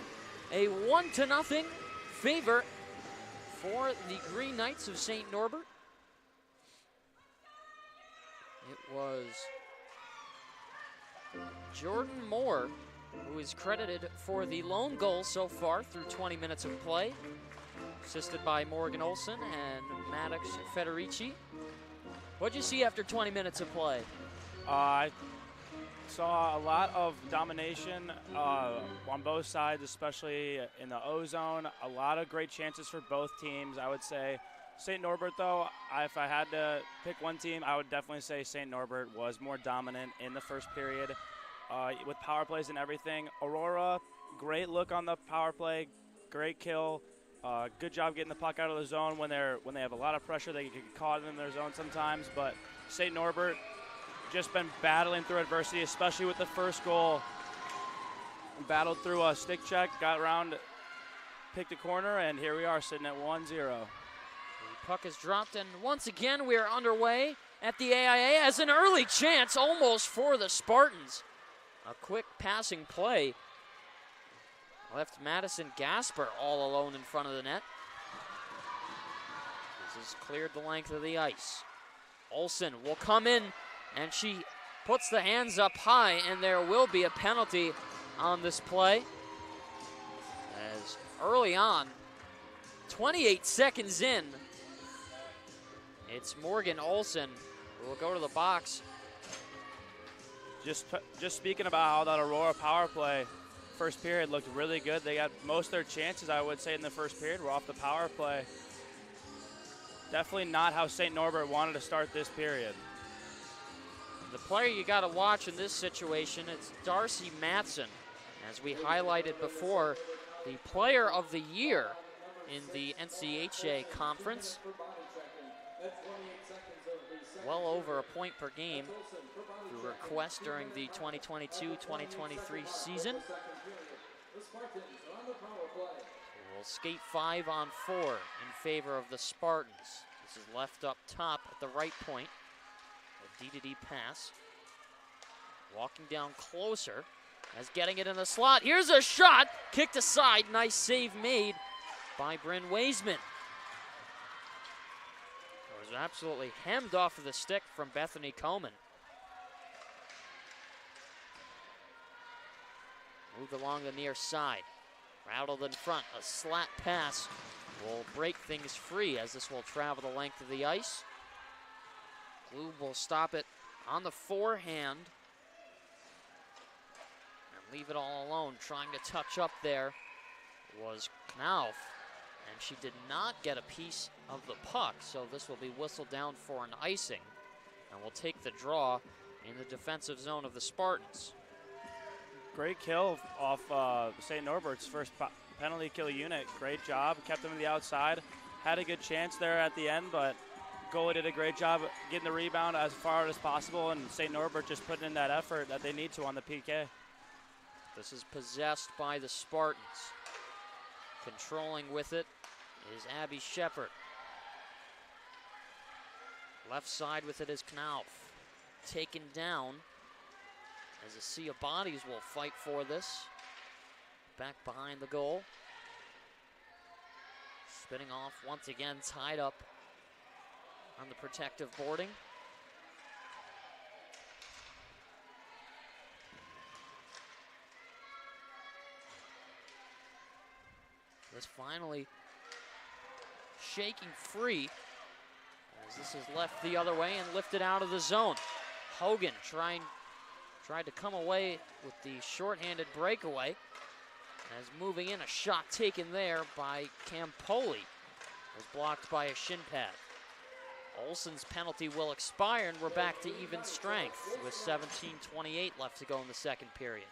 a 1-0 favor for the Green Knights of St. Norbert. It was Jordan Moore who is credited for the lone goal so far through 20 minutes of play, assisted by Morgan Olson and Maddox Federici. What'd you see after 20 minutes of play? I saw a lot of domination on both sides, especially in the O zone. A lot of great chances for both teams, I would say. St. Norbert, though, if I had to pick one team, I would definitely say St. Norbert was more dominant in the first period with power plays and everything. Aurora, great look on the power play, great kill. Good job getting the puck out of the zone when they have a lot of pressure. They get caught in their zone sometimes, but St. Norbert just been battling through adversity, especially with the first goal. Battled through a stick check, got around, picked a corner, and here we are sitting at 1-0. The puck is dropped, and once again we are underway at the AIA as an early chance almost for the Spartans. A quick passing play left Madison Gasper all alone in front of the net. This has cleared the length of the ice. Olsen will come in, and she puts the hands up high, and there will be a penalty on this play. As early on, 28 seconds in, it's Morgan Olsen who will go to the box. Just speaking about how that Aurora power play first period looked really good. They got most of their chances, I would say, in the first period were off the power play. Definitely not how St. Norbert wanted to start this period. The player you got to watch in this situation, it's Darcy Matson. As we highlighted before, the player of the year in the NCHA conference. Well over a point per game through request during the 2022-2023 season. We'll skate 5-on-4 in favor of the Spartans. This is left up top at the right point. A D-to-D pass. Walking down closer as getting it in the slot. Here's a shot, kicked aside. Nice save made by Bryn Waisman. It was absolutely hemmed off of the stick from Bethany Coleman. Moved along the near side. Rattled in front. A slat pass will break things free as this will travel the length of the ice. Gloob will stop it on the forehand and leave it all alone. Trying to touch up there was Knauf, and she did not get a piece of the puck, so this will be whistled down for an icing, and will take the draw in the defensive zone of the Spartans. Great kill off St. Norbert's first penalty kill unit. Great job, kept them to the outside. Had a good chance there at the end, but goalie did a great job getting the rebound as far as possible, and St. Norbert just putting in that effort that they need to on the PK. This is possessed by the Spartans. Controlling with it is Abby Shepard. Left side with it is Knauf. Taken down as a sea of bodies will fight for this. Back behind the goal. Spinning off once again, tied up on the protective boarding. This finally shaking free as this is left the other way and lifted out of the zone. Hogan tried to come away with the shorthanded breakaway. As moving in, a shot taken there by Campoli was blocked by a shin pad. Olsen's penalty will expire, and we're back to even strength with 17:28 left to go in the second period.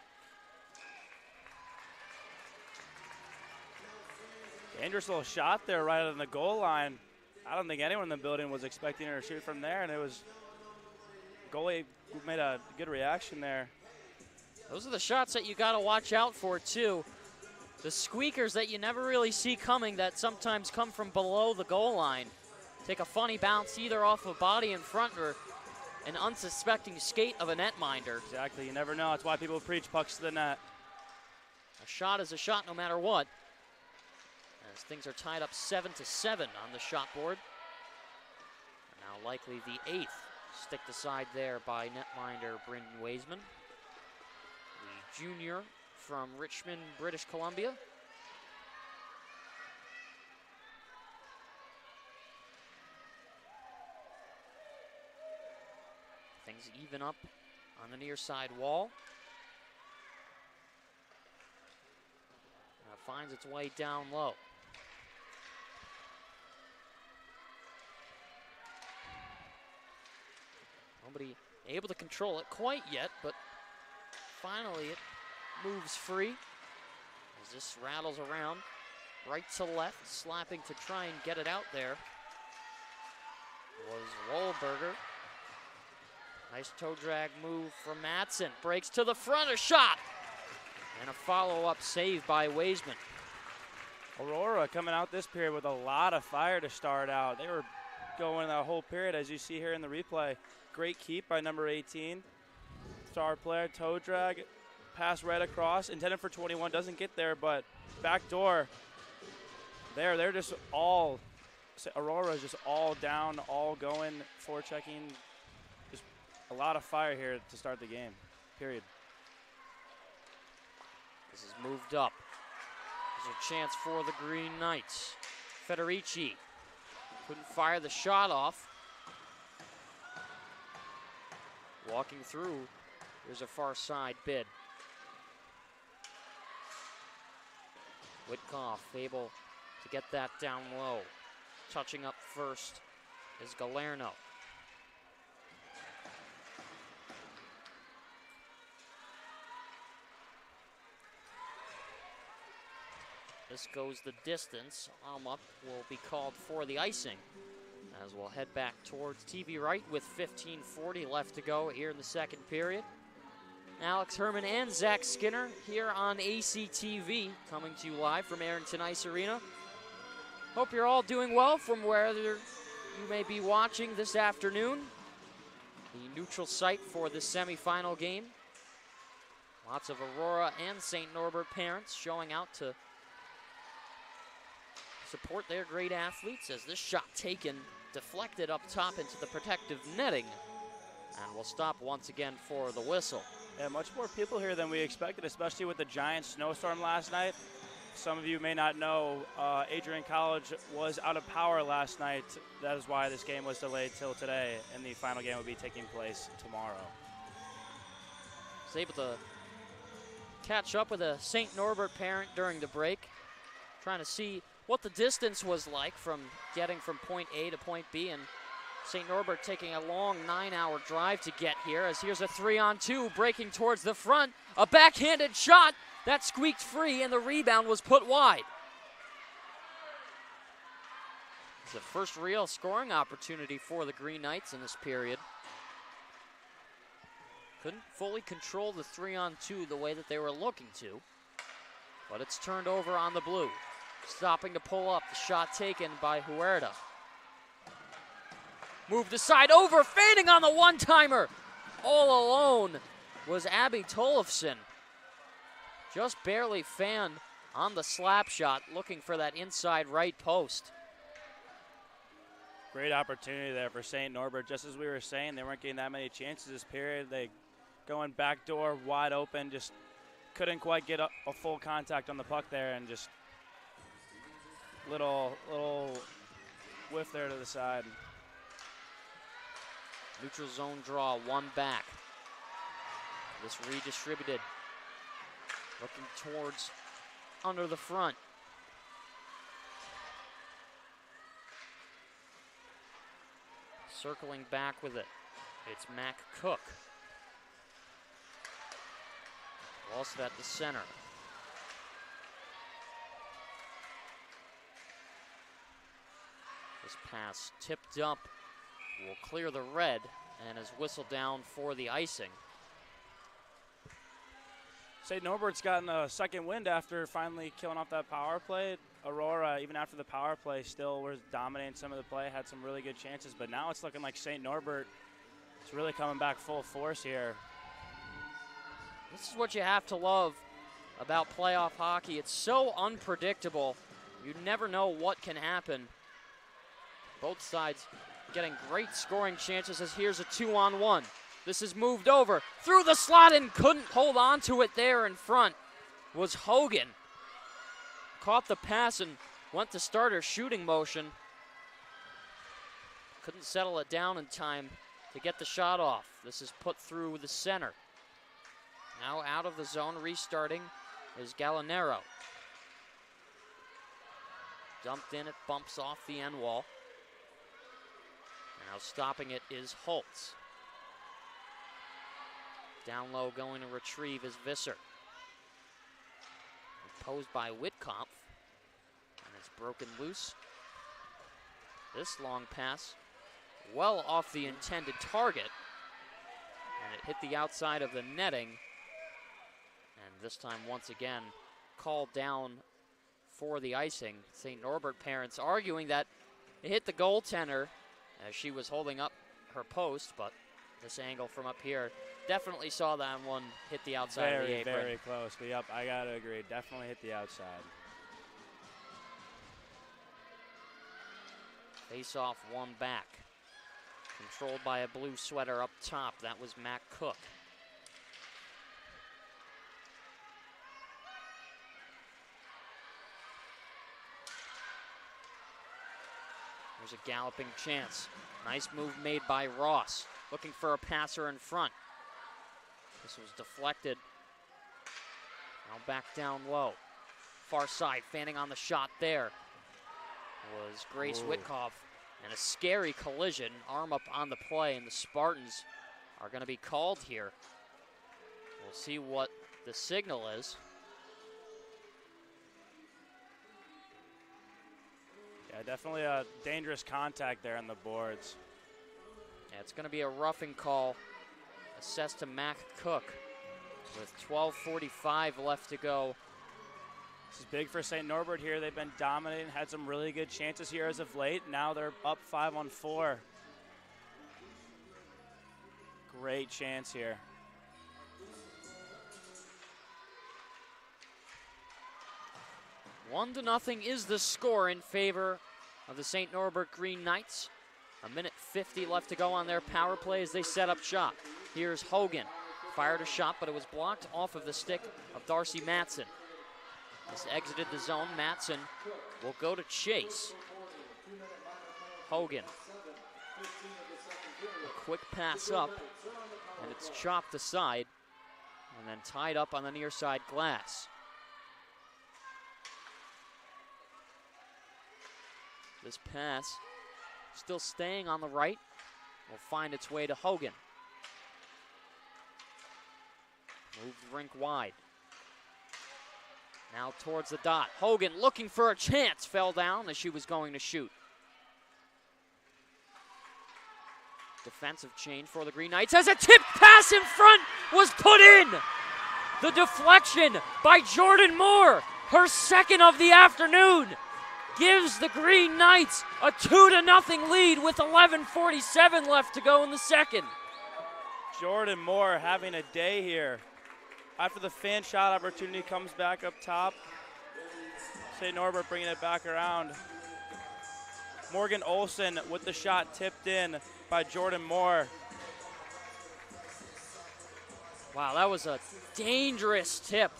Dangerous little shot there right on the goal line. I don't think anyone in the building was expecting her to shoot from there, and it was goalie made a good reaction there. Those are the shots that you got to watch out for, too. The squeakers that you never really see coming that sometimes come from below the goal line. Take a funny bounce either off a body in front or an unsuspecting skate of a netminder. Exactly, you never know. That's why people preach pucks to the net. A shot is a shot no matter what. As things are tied up 7-7 on the shot board. Now likely the 8th sticked aside there by netminder Brendan Waisman, the junior from Richmond, British Columbia. Things even up on the near side wall. Now finds its way down low. Nobody able to control it quite yet, but finally it moves free as this rattles around right to left, slapping to try and get it out there was Wohlberger. Nice toe drag move from Madsen. Breaks to the front, a shot! And a follow-up save by Waisman. Aurora coming out this period with a lot of fire to start out. They were going the whole period, as you see here in the replay. Great keep by number 18. Star player, toe drag, pass right across. Intended for 21, doesn't get there, but back door. They're just all, Aurora is just all down, all going, forechecking. Just a lot of fire here to start the game, period. This is moved up. There's a chance for the Green Knights. Federici couldn't fire the shot off. Walking through, there's a far side bid. Whitkoff able to get that down low. Touching up first is Galerno. This goes the distance. Arm up will be called for the icing, as we'll head back towards TV right with 15:40 left to go here in the second period. Alex Herman and Zach Skinner here on ACTV, coming to you live from Arrington Ice Arena. Hope you're all doing well from wherever you may be watching this afternoon. The neutral site for the semifinal game. Lots of Aurora and St. Norbert parents showing out to support their great athletes as this shot taken, deflected up top into the protective netting, and will stop once again for the whistle. Yeah, much more people here than we expected, especially with the giant snowstorm last night. Some of you may not know, Adrian College was out of power last night. That is why this game was delayed till today, and the final game will be taking place tomorrow. Was able to catch up with a St. Norbert parent during the break, trying to see what the distance was like from getting from point A to point B, and St. Norbert taking a long 9-hour drive to get here, as here's a 3-on-2 breaking towards the front. A backhanded shot that squeaked free, and the rebound was put wide. It's the first real scoring opportunity for the Green Knights in this period. Couldn't fully control the 3-on-2 the way that they were looking to, but it's turned over on the blue. Stopping to pull up, the shot taken by Huerta. Moved aside, over, fading on the one-timer. All alone was Abby Tollefson. Just barely fanned on the slap shot, looking for that inside right post. Great opportunity there for St. Norbert. Just as we were saying, they weren't getting that many chances this period. They going back door, wide open, just couldn't quite get a full contact on the puck there, and just little whiff there to the side. Neutral zone draw, one back. This redistributed. Looking towards under the front. Circling back with it. It's Mac Cook. Also at the center. This pass tipped up will clear the red and is whistled down for the icing. St. Norbert's gotten a second wind after finally killing off that power play. Aurora, even after the power play, still was dominating some of the play, had some really good chances, but now it's looking like St. Norbert is really coming back full force here. This is what you have to love about playoff hockey. It's so unpredictable. You never know what can happen. Both sides getting great scoring chances as here's a 2-on-1. This is moved over through the slot and couldn't hold on to it there in front was Hogan. Caught the pass and went to start her shooting motion. Couldn't settle it down in time to get the shot off. This is put through the center. Now out of the zone, restarting is Gallinero. Dumped in, it bumps off the end wall. Now stopping it is Holtz. Down low going to retrieve is Visser. Posed by Whitkoff. And it's broken loose. This long pass well off the intended target. And it hit the outside of the netting. And this time once again called down for the icing. St. Norbert parents arguing that it hit the goaltender as she was holding up her post, but this angle from up here definitely saw that one hit the outside of the apron. Very close, but yep, I gotta agree. Definitely hit the outside. Face off one back. Controlled by a blue sweater up top. That was Matt Cook. There's a galloping chance. Nice move made by Ross. Looking for a passer in front. This was deflected. Now back down low. Far side, fanning on the shot there was Grace Whitkoff. And a scary collision, arm up on the play, and the Spartans are going to be called here. We'll see what the signal is. Yeah, definitely a dangerous contact there on the boards. Yeah, it's going to be a roughing call assessed to Mac Cook with 12:45 left to go. This is big for St. Norbert here. They've been dominating, had some really good chances here as of late. Now they're up 5-on-4. Great chance here. 1-0 is the score in favor of the St. Norbert Green Knights. 1:50 left to go on their power play as they set up shop. Here's Hogan. Fired a shot, but it was blocked off of the stick of Darcy Matson. This exited the zone. Matson will go to chase. Hogan. A quick pass up, and it's chopped aside, and then tied up on the near side glass. This pass, still staying on the right, will find its way to Hogan. Moved rink wide. Now towards the dot. Hogan looking for a chance. Fell down as she was going to shoot. Defensive change for the Green Knights as a tipped pass in front was put in. The deflection by Jordan Moore, her second of the afternoon, gives the Green Knights a 2-0 lead with 11:47 left to go in the second. Jordan Moore having a day here. After the fan shot opportunity comes back up top, St. Norbert bringing it back around. Morgan Olson with the shot tipped in by Jordan Moore. Wow, that was a dangerous tip.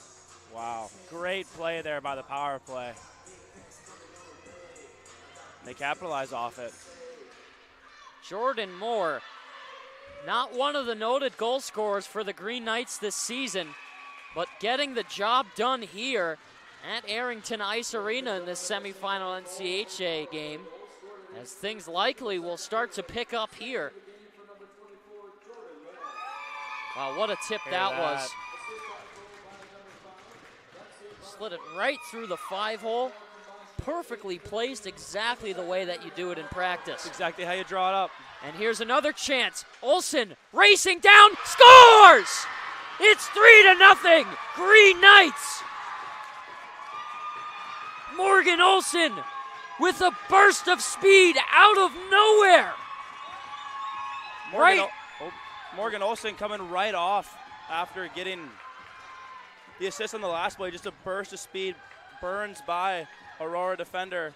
Wow, great play there by the power play. They capitalize off it. Jordan Moore, not one of the noted goal scorers for the Green Knights this season, but getting the job done here at Arrington Ice Arena in this semifinal NCHA game, as things likely will start to pick up here. Wow, what a tip that was. Slid it right through the 5-hole, perfectly placed exactly the way that you do it in practice. Exactly how you draw it up. And here's another chance. Olsen racing down, scores! It's 3-0, Green Knights. Morgan Olsen with a burst of speed out of nowhere. Morgan Olsen coming right off after getting the assist on the last play. Just a burst of speed, burns by Aurora defender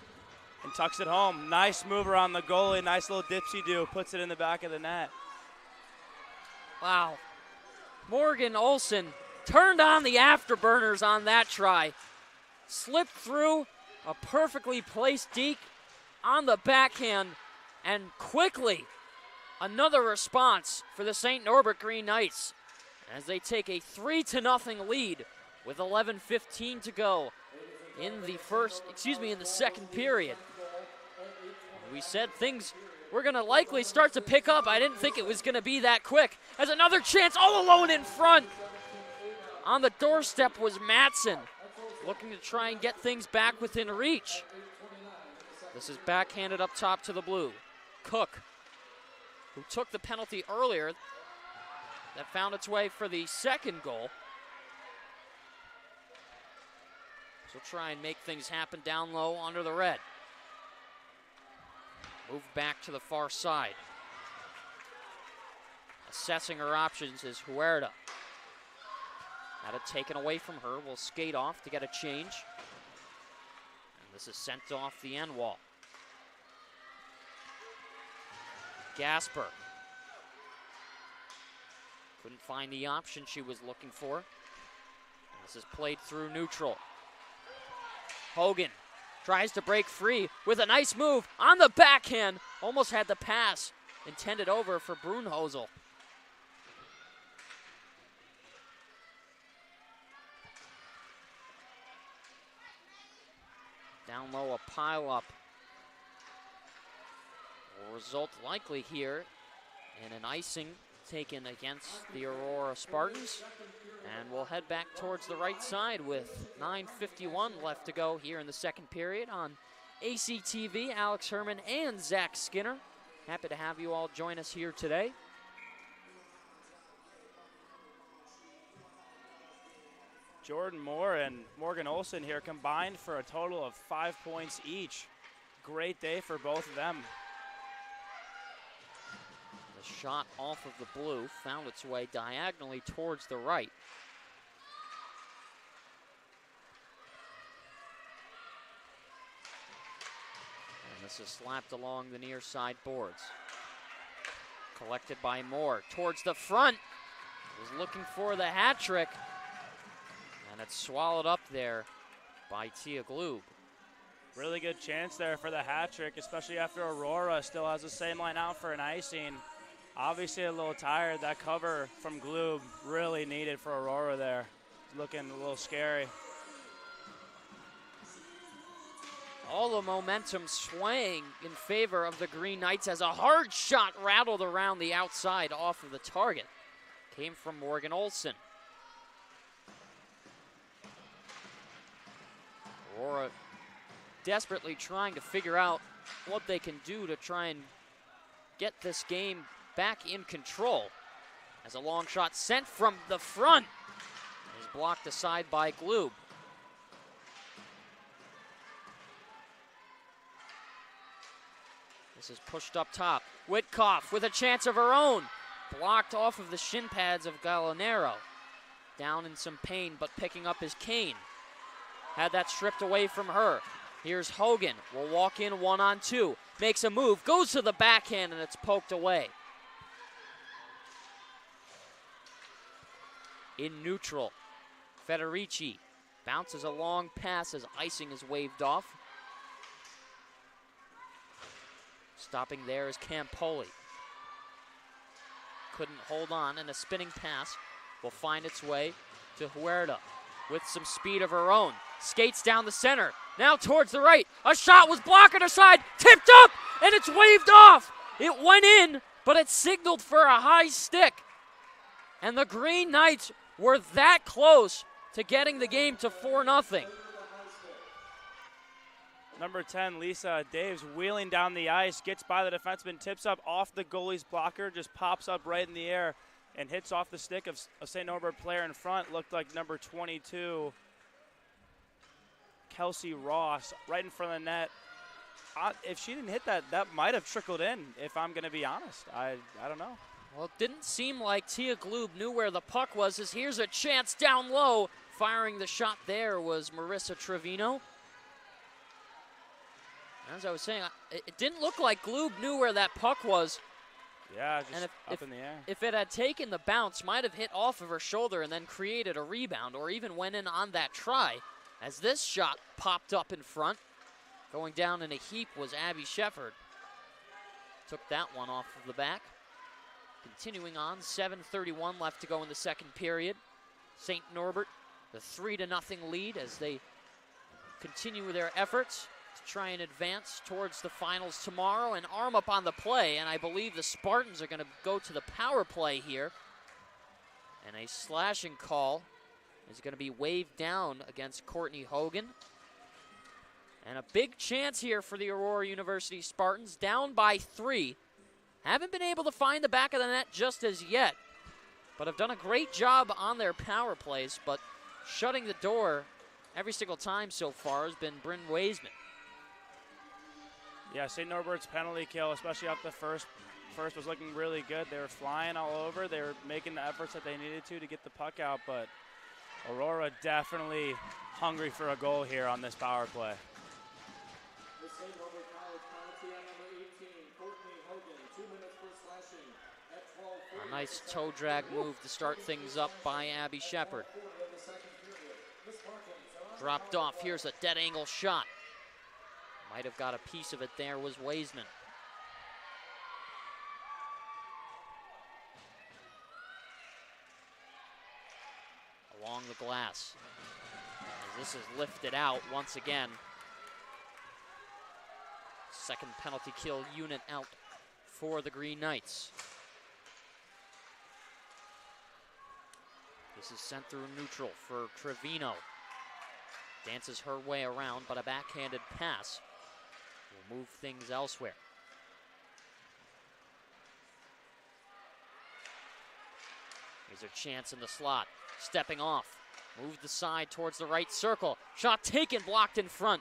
and tucks it home. Nice move around the goalie, nice little dipsy-do, puts it in the back of the net. Wow. Morgan Olsen turned on the afterburners on that try. Slipped through a perfectly placed deke on the backhand, and quickly another response for the St. Norbert Green Knights as they take a 3-0 lead with 11:15 to go in the second period. We said things were going to likely start to pick up. I didn't think it was going to be that quick. As another chance all alone in front. On the doorstep was Matson, looking to try and get things back within reach. This is backhanded up top to the blue. Cook, who took the penalty earlier, that found its way for the second goal. So try and make things happen down low under the red. Move back to the far side. Assessing her options is Huerta. Had it taken away from her, will skate off to get a change. And this is sent off the end wall. Gasper. Couldn't find the option she was looking for. And this is played through neutral. Hogan tries to break free with a nice move on the backhand. Almost had the pass intended over for Brunhosel. Down low, a pile-up will result likely here in an icing taken against the Aurora Spartans. And we'll head back towards the right side with 9:51 left to go here in the second period on ACTV. Alex Herman and Zach Skinner. Happy to have you all join us here today. Jordan Moore and Morgan Olsen here combined for a total of 5 points each. Great day for both of them. The shot off of the blue found its way diagonally towards the right. And this is slapped along the near side boards. Collected by Moore towards the front. Was looking for the hat trick. And it's swallowed up there by Tia Gloob. Really good chance there for the hat trick, especially after Aurora still has the same line out for an icing. Obviously a little tired. That cover from Gloob really needed for Aurora there. Looking a little scary. All the momentum swaying in favor of the Green Knights as a hard shot rattled around the outside off of the target. Came from Morgan Olsen. Aurora desperately trying to figure out what they can do to try and get this game back in control. As a long shot sent from the front is blocked aside by Gloob. This is pushed up top. Witkoff with a chance of her own. Blocked off of the shin pads of Gallinero. Down in some pain, but picking up his cane. Had that stripped away from her. Here's Hogan. Will walk in 1-on-2. Makes a move. Goes to the backhand, and it's poked away. In neutral, Federici bounces a long pass as icing is waved off. Stopping there is Campoli. Couldn't hold on, and a spinning pass will find its way to Huerta with some speed of her own. Skates down the center, now towards the right. A shot was blocked on her side, tipped up, and it's waved off. It went in, but it signaled for a high stick. And the Green Knights were that close to getting the game to 4-0. Number 10, Lisa Daves, wheeling down the ice, gets by the defenseman, tips up off the goalie's blocker, just pops up right in the air and hits off the stick of a St. Norbert player in front. Looked like number 22, Kelsey Ross, right in front of the net. If she didn't hit that, that might have trickled in, if I'm going to be honest. I don't know. Well, it didn't seem like Tia Gloob knew where the puck was, as here's a chance down low. Firing the shot there was Marissa Trevino. As I was saying, it didn't look like Gloob knew where that puck was. Yeah, just and up in the air. If it had taken the bounce, might have hit off of her shoulder and then created a rebound, or even went in on that try, as this shot popped up in front. Going down in a heap was Abby Shepard. Took that one off of the back. Continuing on, 7:31 left to go in the second period. St. Norbert, the 3-0 lead as they continue their efforts to try and advance towards the finals tomorrow. And arm up on the play, and I believe the Spartans are going to go to the power play here. And a slashing call is going to be waved down against Courtney Hogan. And a big chance here for the Aurora University Spartans, down by 3. Haven't been able to find the back of the net just as yet, but have done a great job on their power plays, but shutting the door every single time so far has been Bryn Waisman. Yeah, St. Norbert's penalty kill, especially off the first was looking really good. They were flying all over. They were making the efforts that they needed to get the puck out, but Aurora definitely hungry for a goal here on this power play. A nice toe drag move to start things up by Abby Shepard. Dropped off, here's a dead angle shot. Might have got a piece of it there was Waisman. Along the glass. As this is lifted out once again. Second penalty kill unit out for the Green Knights. This is sent through neutral for Trevino. Dances her way around, but a backhanded pass will move things elsewhere. Here's a chance in the slot. Stepping off. Moved the side towards the right circle. Shot taken, blocked in front.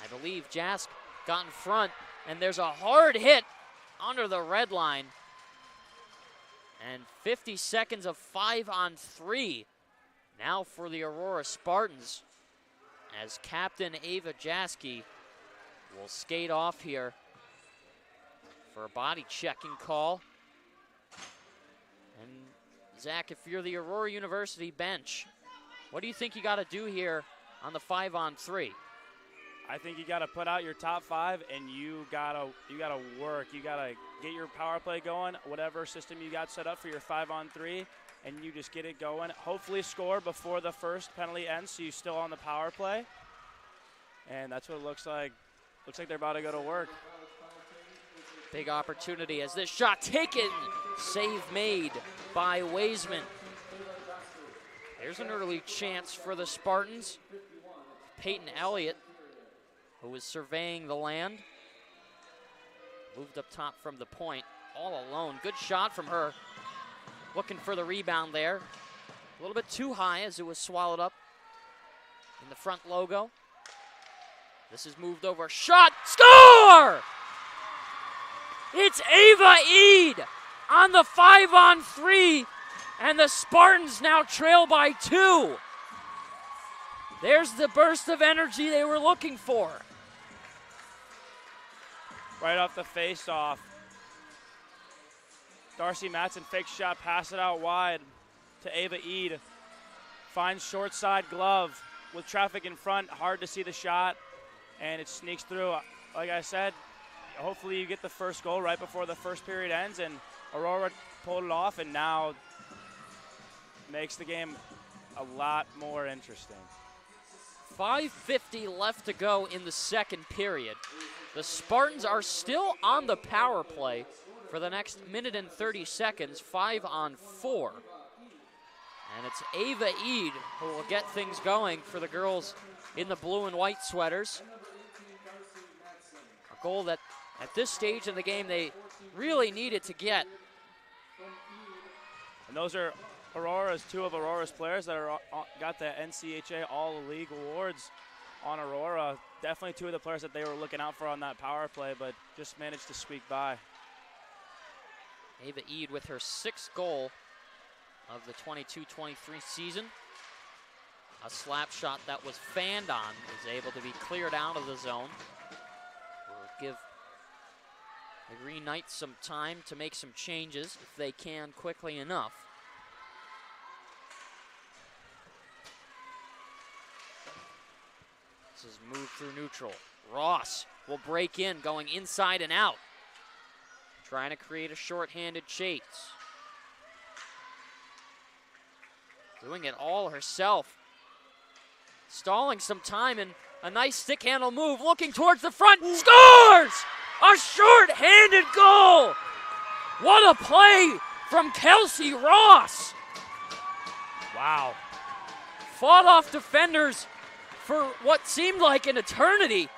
I believe Jask got in front, and there's a hard hit under the red line. And 50 seconds of 5-on-3 now for the Aurora Spartans, as Captain Ava Jaski will skate off here for a body checking call. And Zach, if you're the Aurora University bench, what do you think you got to do here on the 5-on-3? I think you got to put out your top 5, and you gotta work. You gotta get your power play going, whatever system you got set up for your 5-on-3, and you just get it going. Hopefully score before the first penalty ends, so you're still on the power play. And that's what it looks like. Looks like they're about to go to work. Big opportunity as this shot taken. Save made by Waisman. There's an early chance for the Spartans. Peyton Elliott, who was surveying the land, moved up top from the point, all alone. Good shot from her. Looking for the rebound there. A little bit too high as it was swallowed up in the front logo. This is moved over. Shot! Score! It's Ava Eid on the 5-on-3, and the Spartans now trail by 2. There's the burst of energy they were looking for. Right off the face-off. Darcy Matson fakes shot, pass it out wide to Ava Eid. Finds short side glove with traffic in front. Hard to see the shot, and it sneaks through. Like I said, hopefully you get the first goal right before the first period ends, and Aurora pulled it off, and now makes the game a lot more interesting. 5:50 left to go in the second period. The Spartans are still on the power play for the next minute and 30 seconds, 5-on-4. And it's Ava Eid who will get things going for the girls in the blue and white sweaters. goal that at this stage in the game they really needed to get. And those are two of Aurora's players that are got the NCHA All-League awards on Aurora. Definitely two of the players that they were looking out for on that power play, but just managed to squeak by. Ava Eid with her 6th goal of the 22-23 season. A slap shot that was fanned on was able to be cleared out of the zone. Will give the Green Knights some time to make some changes if they can quickly enough. This is moved through neutral. Ross will break in, going inside and out. Trying to create a shorthanded chase. Doing it all herself. Stalling some time and a nice stick handle move, looking towards the front, scores! A short-handed goal! What a play from Kelsey Ross! Wow. Fought off defenders for what seemed like an eternity.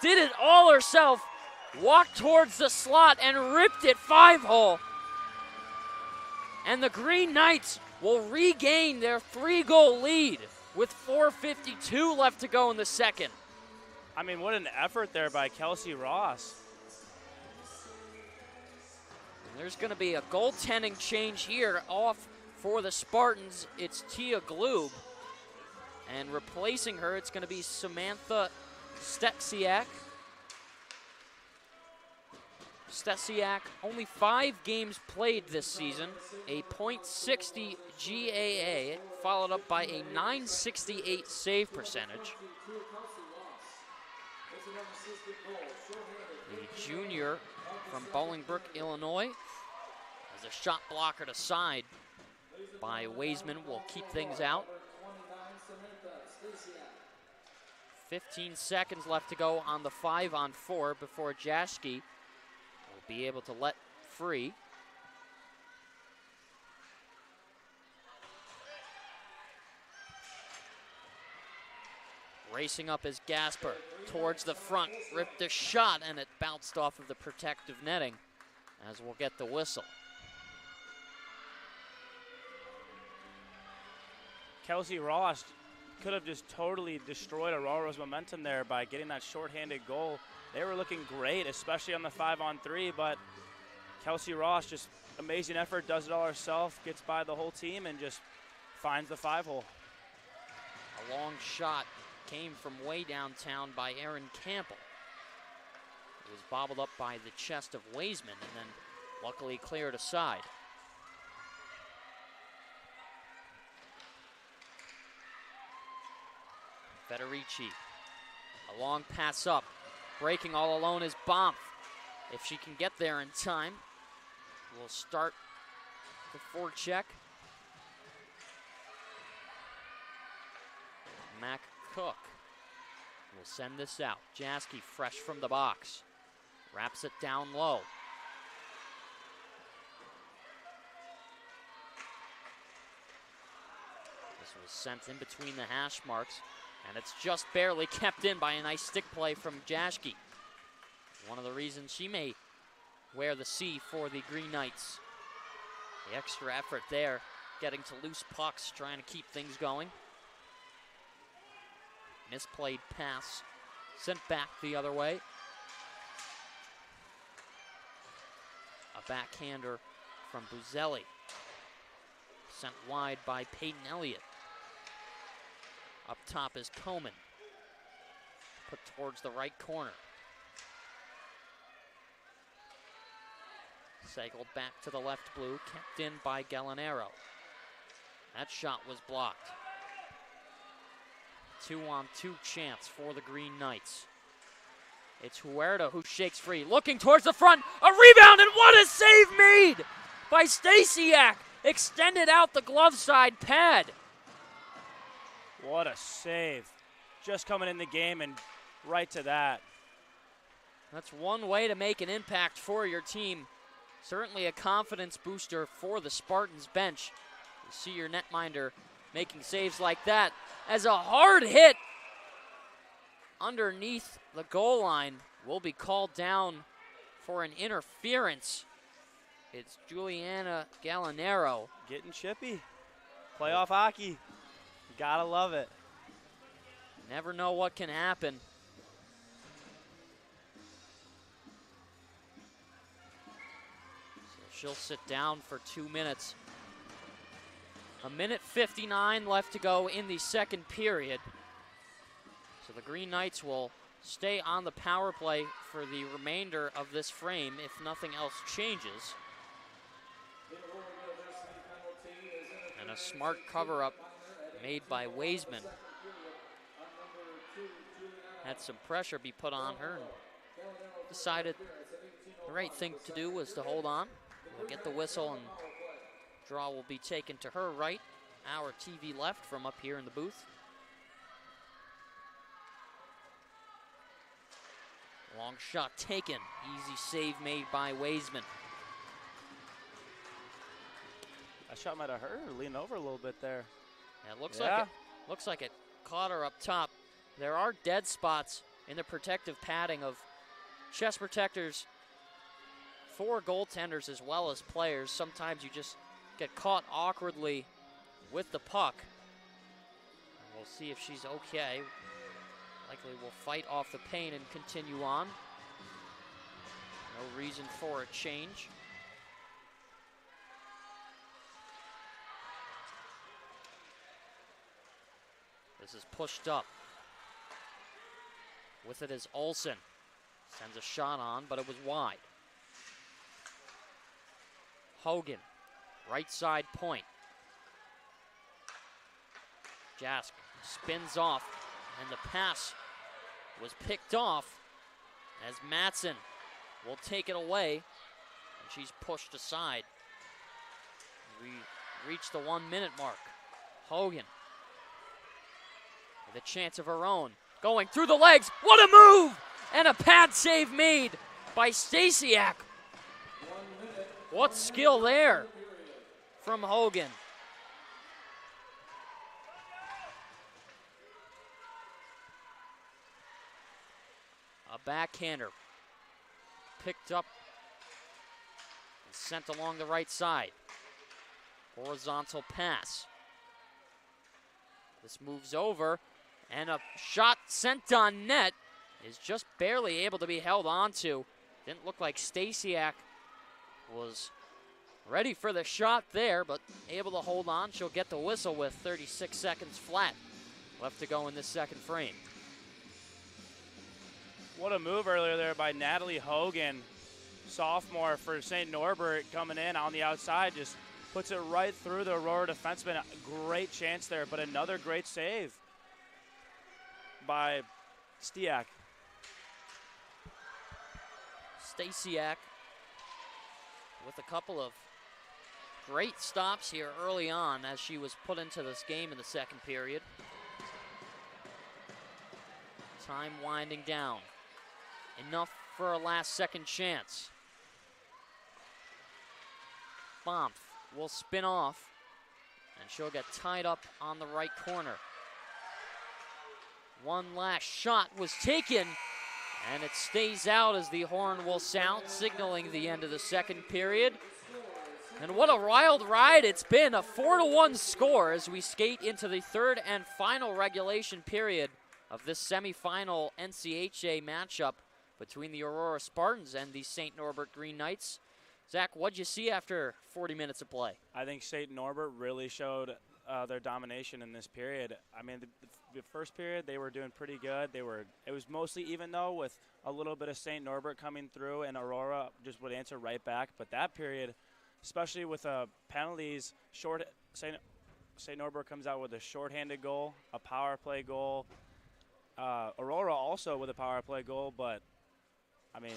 Did it all herself, walked towards the slot and ripped it 5-hole. And the Green Knights will regain their 3-goal lead with 4:52 left to go in the second. I mean, what an effort there by Kelsey Ross. And there's going to be a goaltending change here off for the Spartans. It's Tia Gloob. And replacing her, it's going to be Samantha Stesiak. Stesiak, only 5 games played this season, a .60 GAA, followed up by a .968 save percentage. The junior from Bolingbrook, Illinois, as a shot blocker to side by Weisman will keep things out. 15 seconds left to go on the 5-on-4 before Jaschke will be able to let free. Racing up is Gasper towards the front, ripped the shot, and it bounced off of the protective netting as we'll get the whistle. Kelsey Ross could have just totally destroyed Aurora's momentum there by getting that shorthanded goal. They were looking great, especially on the 5-on-3, but Kelsey Ross, just amazing effort, does it all herself, gets by the whole team, and just finds the 5-hole. A long shot came from way downtown by Aaron Campbell. It was bobbled up by the chest of Weisman and then luckily cleared aside. Federici, a long pass up. Breaking all alone is Bomf. If she can get there in time, we'll start the forecheck. Mac Cook will send this out. Jaschke fresh from the box. Wraps it down low. This was sent in between the hash marks, and it's just barely kept in by a nice stick play from Jaschke. One of the reasons she may wear the C for the Green Knights. The extra effort there, getting to loose pucks, trying to keep things going. Misplayed pass, sent back the other way. A backhander from Buzelli, sent wide by Peyton Elliott. Up top is Coman, put towards the right corner. Cycled back to the left blue, kept in by Gallinaro. That shot was blocked. 2-on-2 chance for the Green Knights. It's Huerta who shakes free, looking towards the front, a rebound, and what a save made by Stasiak. Extended out the glove side pad. What a save. Just coming in the game and right to that. That's one way to make an impact for your team. Certainly a confidence booster for the Spartans bench. You see your netminder making saves like that as a hard hit underneath the goal line will be called down for an interference. It's Juliana Gallinero. Getting chippy. Playoff hockey. Gotta love it. Never know what can happen. So she'll sit down for 2 minutes. 1:59 left to go in the second period. So the Green Knights will stay on the power play for the remainder of this frame if nothing else changes. And a smart cover-up made by Weisman. Had some pressure be put on her and decided the right thing to do was to hold on. We'll get the whistle and draw will be taken to her right. Our TV left from up here in the booth. Long shot taken. Easy save made by Weisman. That shot might have hurt her, lean over a little bit there. Yeah, looks like it caught her up top. There are dead spots in the protective padding of chest protectors for goaltenders as well as players. Sometimes you just get caught awkwardly with the puck. And we'll see if she's okay. Likely will fight off the pain and continue on. No reason for a change. This is pushed up. With it is Olsen. Sends a shot on, but it was wide. Hogan, right side point. Jask spins off, and the pass was picked off as Matson will take it away, and she's pushed aside. We reach the 1 minute mark. Hogan with a chance of her own. Going through the legs. What a move! And a pad save made by Stasiak. What skill there from Hogan. A backhander picked up and sent along the right side. Horizontal pass. This moves over, and a shot sent on net is just barely able to be held onto. Didn't look like Stasiak was ready for the shot there, but able to hold on. She'll get the whistle with 36 seconds flat left to go in this second frame. What a move earlier there by Natalie Hogan, sophomore for St. Norbert, coming in on the outside, just puts it right through the Aurora defenseman. A great chance there, but another great save by Stasiak. Stasiak with a couple of great stops here early on as she was put into this game in the second period. Time winding down. Enough for a last second chance. Bomf will spin off, and she'll get tied up on the right corner. One last shot was taken, and it stays out as the horn will sound, signaling the end of the second period. And what a wild ride it's been, a 4-1 score as we skate into the third and final regulation period of this semifinal NCHA matchup between the Aurora Spartans and the St. Norbert Green Knights. Zach, what'd you see after 40 minutes of play? I think St. Norbert really showed their domination in this period. I mean, the first period, they were doing pretty good. It was mostly even, though, with a little bit of St. Norbert coming through, and Aurora just would answer right back. But that period, especially with penalties, St. Norbert comes out with a shorthanded goal, a power play goal. Aurora also with a power play goal, but I mean,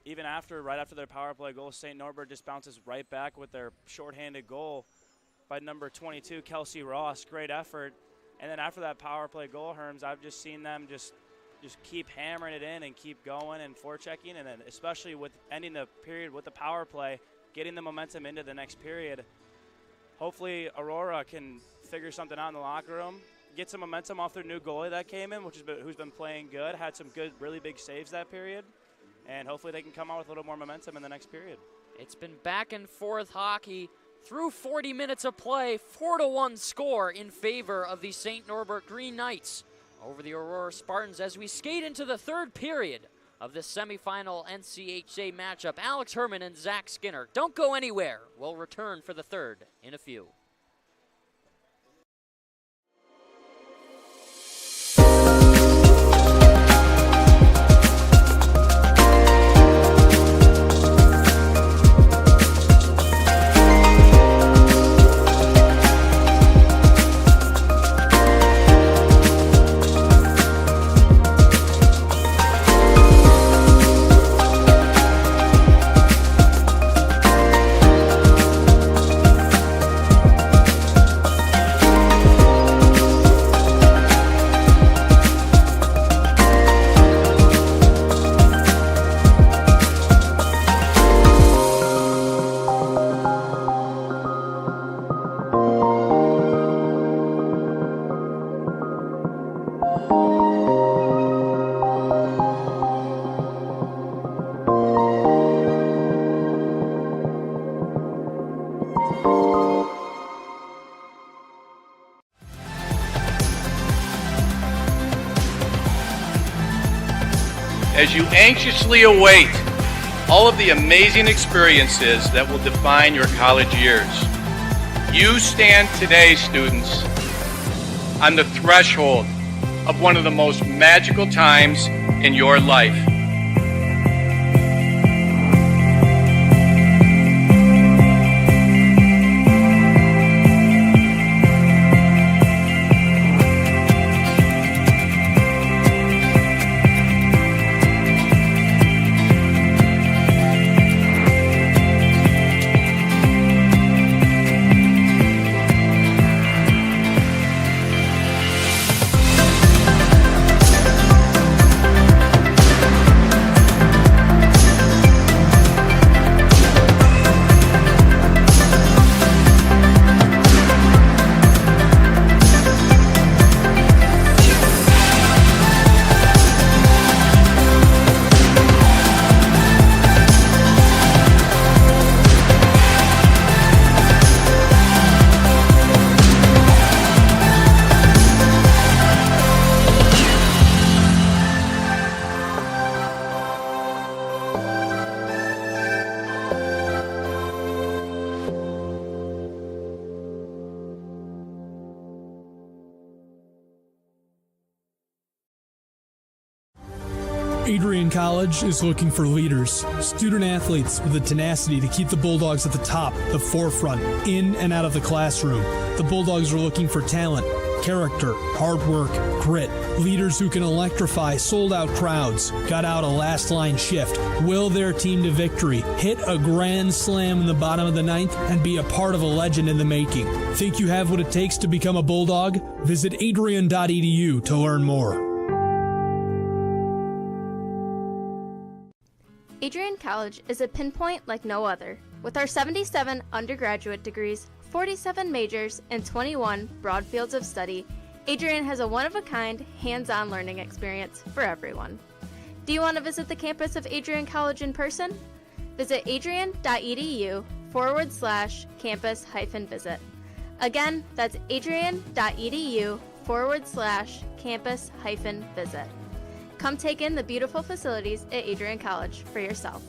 even right after their power play goal, St. Norbert just bounces right back with their shorthanded goal by number 22, Kelsey Ross. Great effort. And then after that power play goal, Herms, I've just seen them just keep hammering it in and keep going and forechecking, and then especially with ending the period with the power play, getting the momentum into the next period. Hopefully Aurora can figure something out in the locker room, get some momentum off their new goalie that came in, who's been playing good, had some good, really big saves that period, and hopefully they can come out with a little more momentum in the next period. It's been back and forth hockey through 40 minutes of play, 4-1 score in favor of the St. Norbert Green Knights over the Aurora Spartans as we skate into the third period of the semifinal NCHA matchup. Alex Herman and Zach Skinner. Don't go anywhere. We'll return for the third in a few. As you anxiously await all of the amazing experiences that will define your college years, you stand today, students, on the threshold of one of the most magical times in your life. Adrian College is looking for leaders, student athletes with the tenacity to keep the Bulldogs at the top, the forefront, in and out of the classroom. The Bulldogs are looking for talent, character, hard work, grit, leaders who can electrify sold-out crowds, gut out a last-line shift, will their team to victory, hit a grand slam in the bottom of the ninth, and be a part of a legend in the making. Think you have what it takes to become a Bulldog? Visit adrian.edu to learn more. Adrian College is a pinpoint like no other. With our 77 undergraduate degrees, 47 majors, and 21 broad fields of study, Adrian has a one-of-a-kind, hands-on learning experience for everyone. Do you want to visit the campus of Adrian College in person? Visit adrian.edu/campus-visit. Again, that's adrian.edu/campus-visit. Come take in the beautiful facilities at Adrian College for yourself.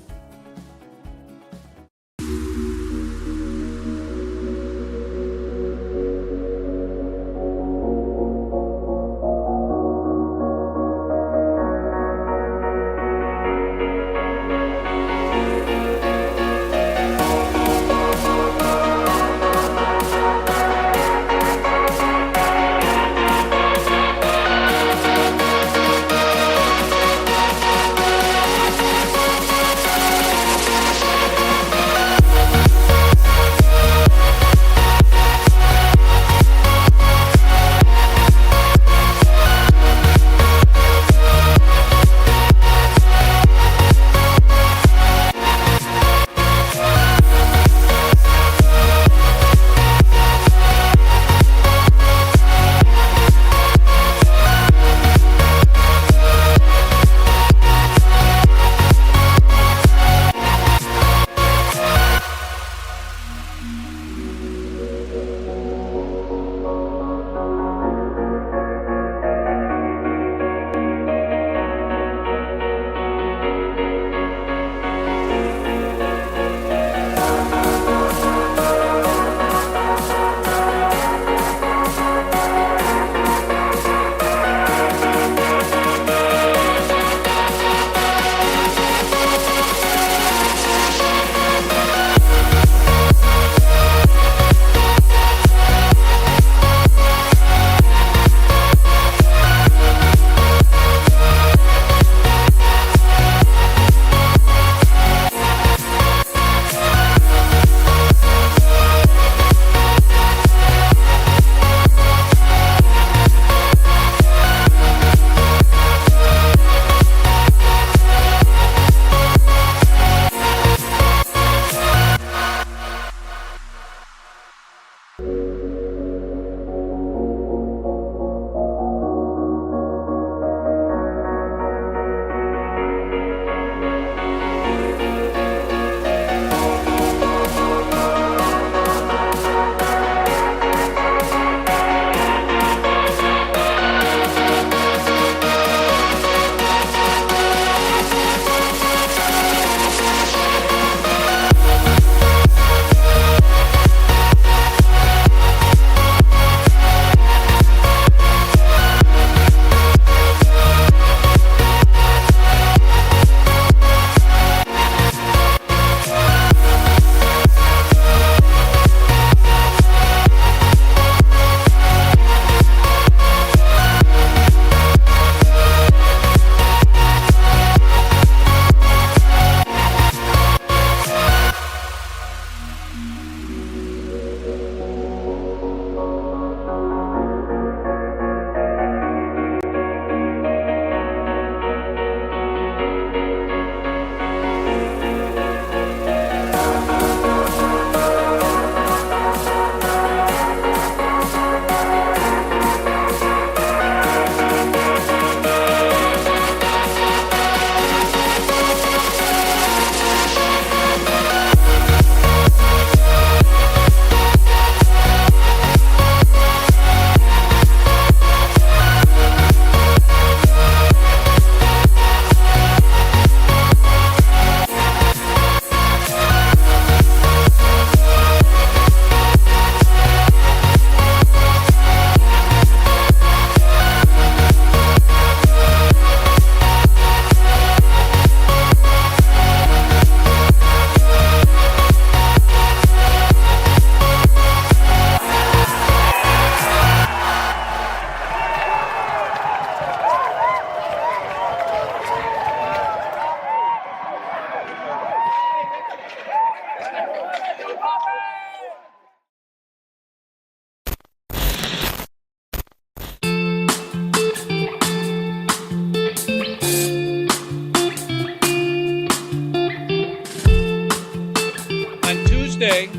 Thursday,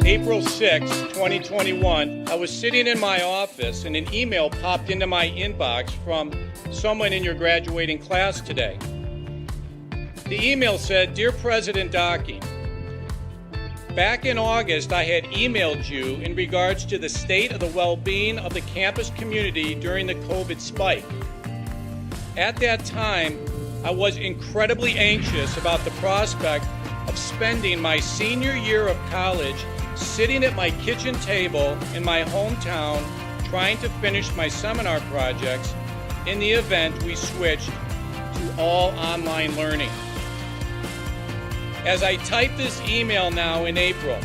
April 6, 2021, I was sitting in my office and an email popped into my inbox from someone in your graduating class today. The email said, "Dear President Docking, back in August, I had emailed you in regards to the state of the well-being of the campus community during the COVID spike. At that time, I was incredibly anxious about the prospect of spending my senior year of college sitting at my kitchen table in my hometown trying to finish my seminar projects in the event we switched to all online learning. As I type this email now in April,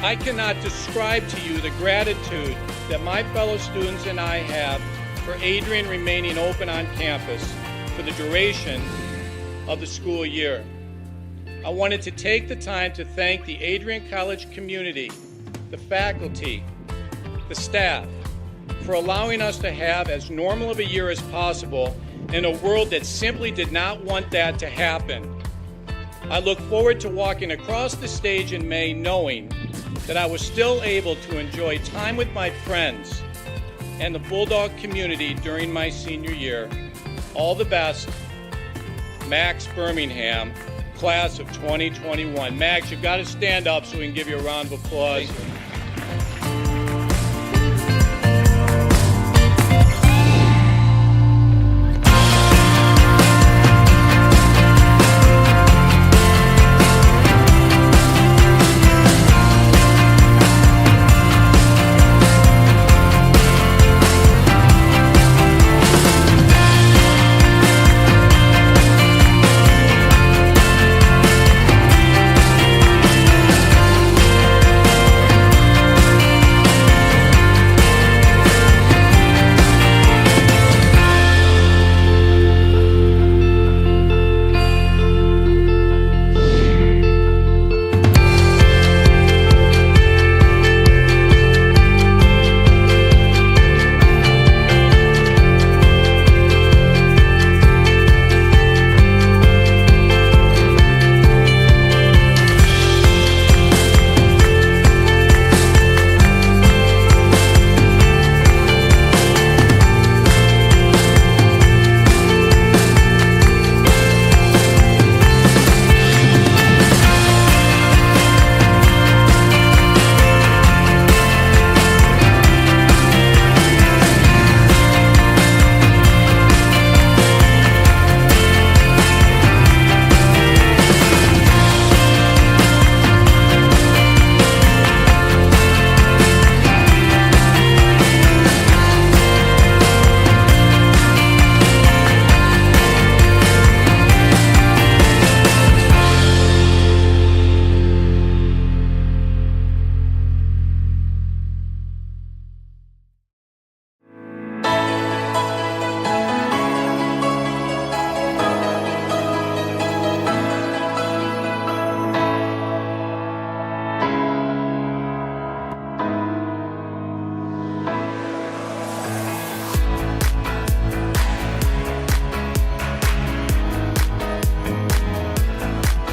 I cannot describe to you the gratitude that my fellow students and I have for Adrian remaining open on campus for the duration of the school year. I wanted to take the time to thank the Adrian College community, the faculty, the staff, for allowing us to have as normal of a year as possible in a world that simply did not want that to happen. I look forward to walking across the stage in May knowing that I was still able to enjoy time with my friends and the Bulldog community during my senior year. All the best, Max Birmingham, class of 2021. Max, you've got to stand up so we can give you a round of applause.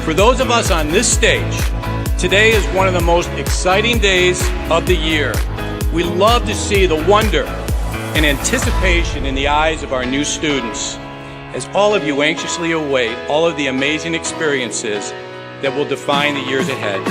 For those of us on this stage, today is one of the most exciting days of the year. We love to see the wonder and anticipation in the eyes of our new students, as all of you anxiously await all of the amazing experiences that will define the years ahead.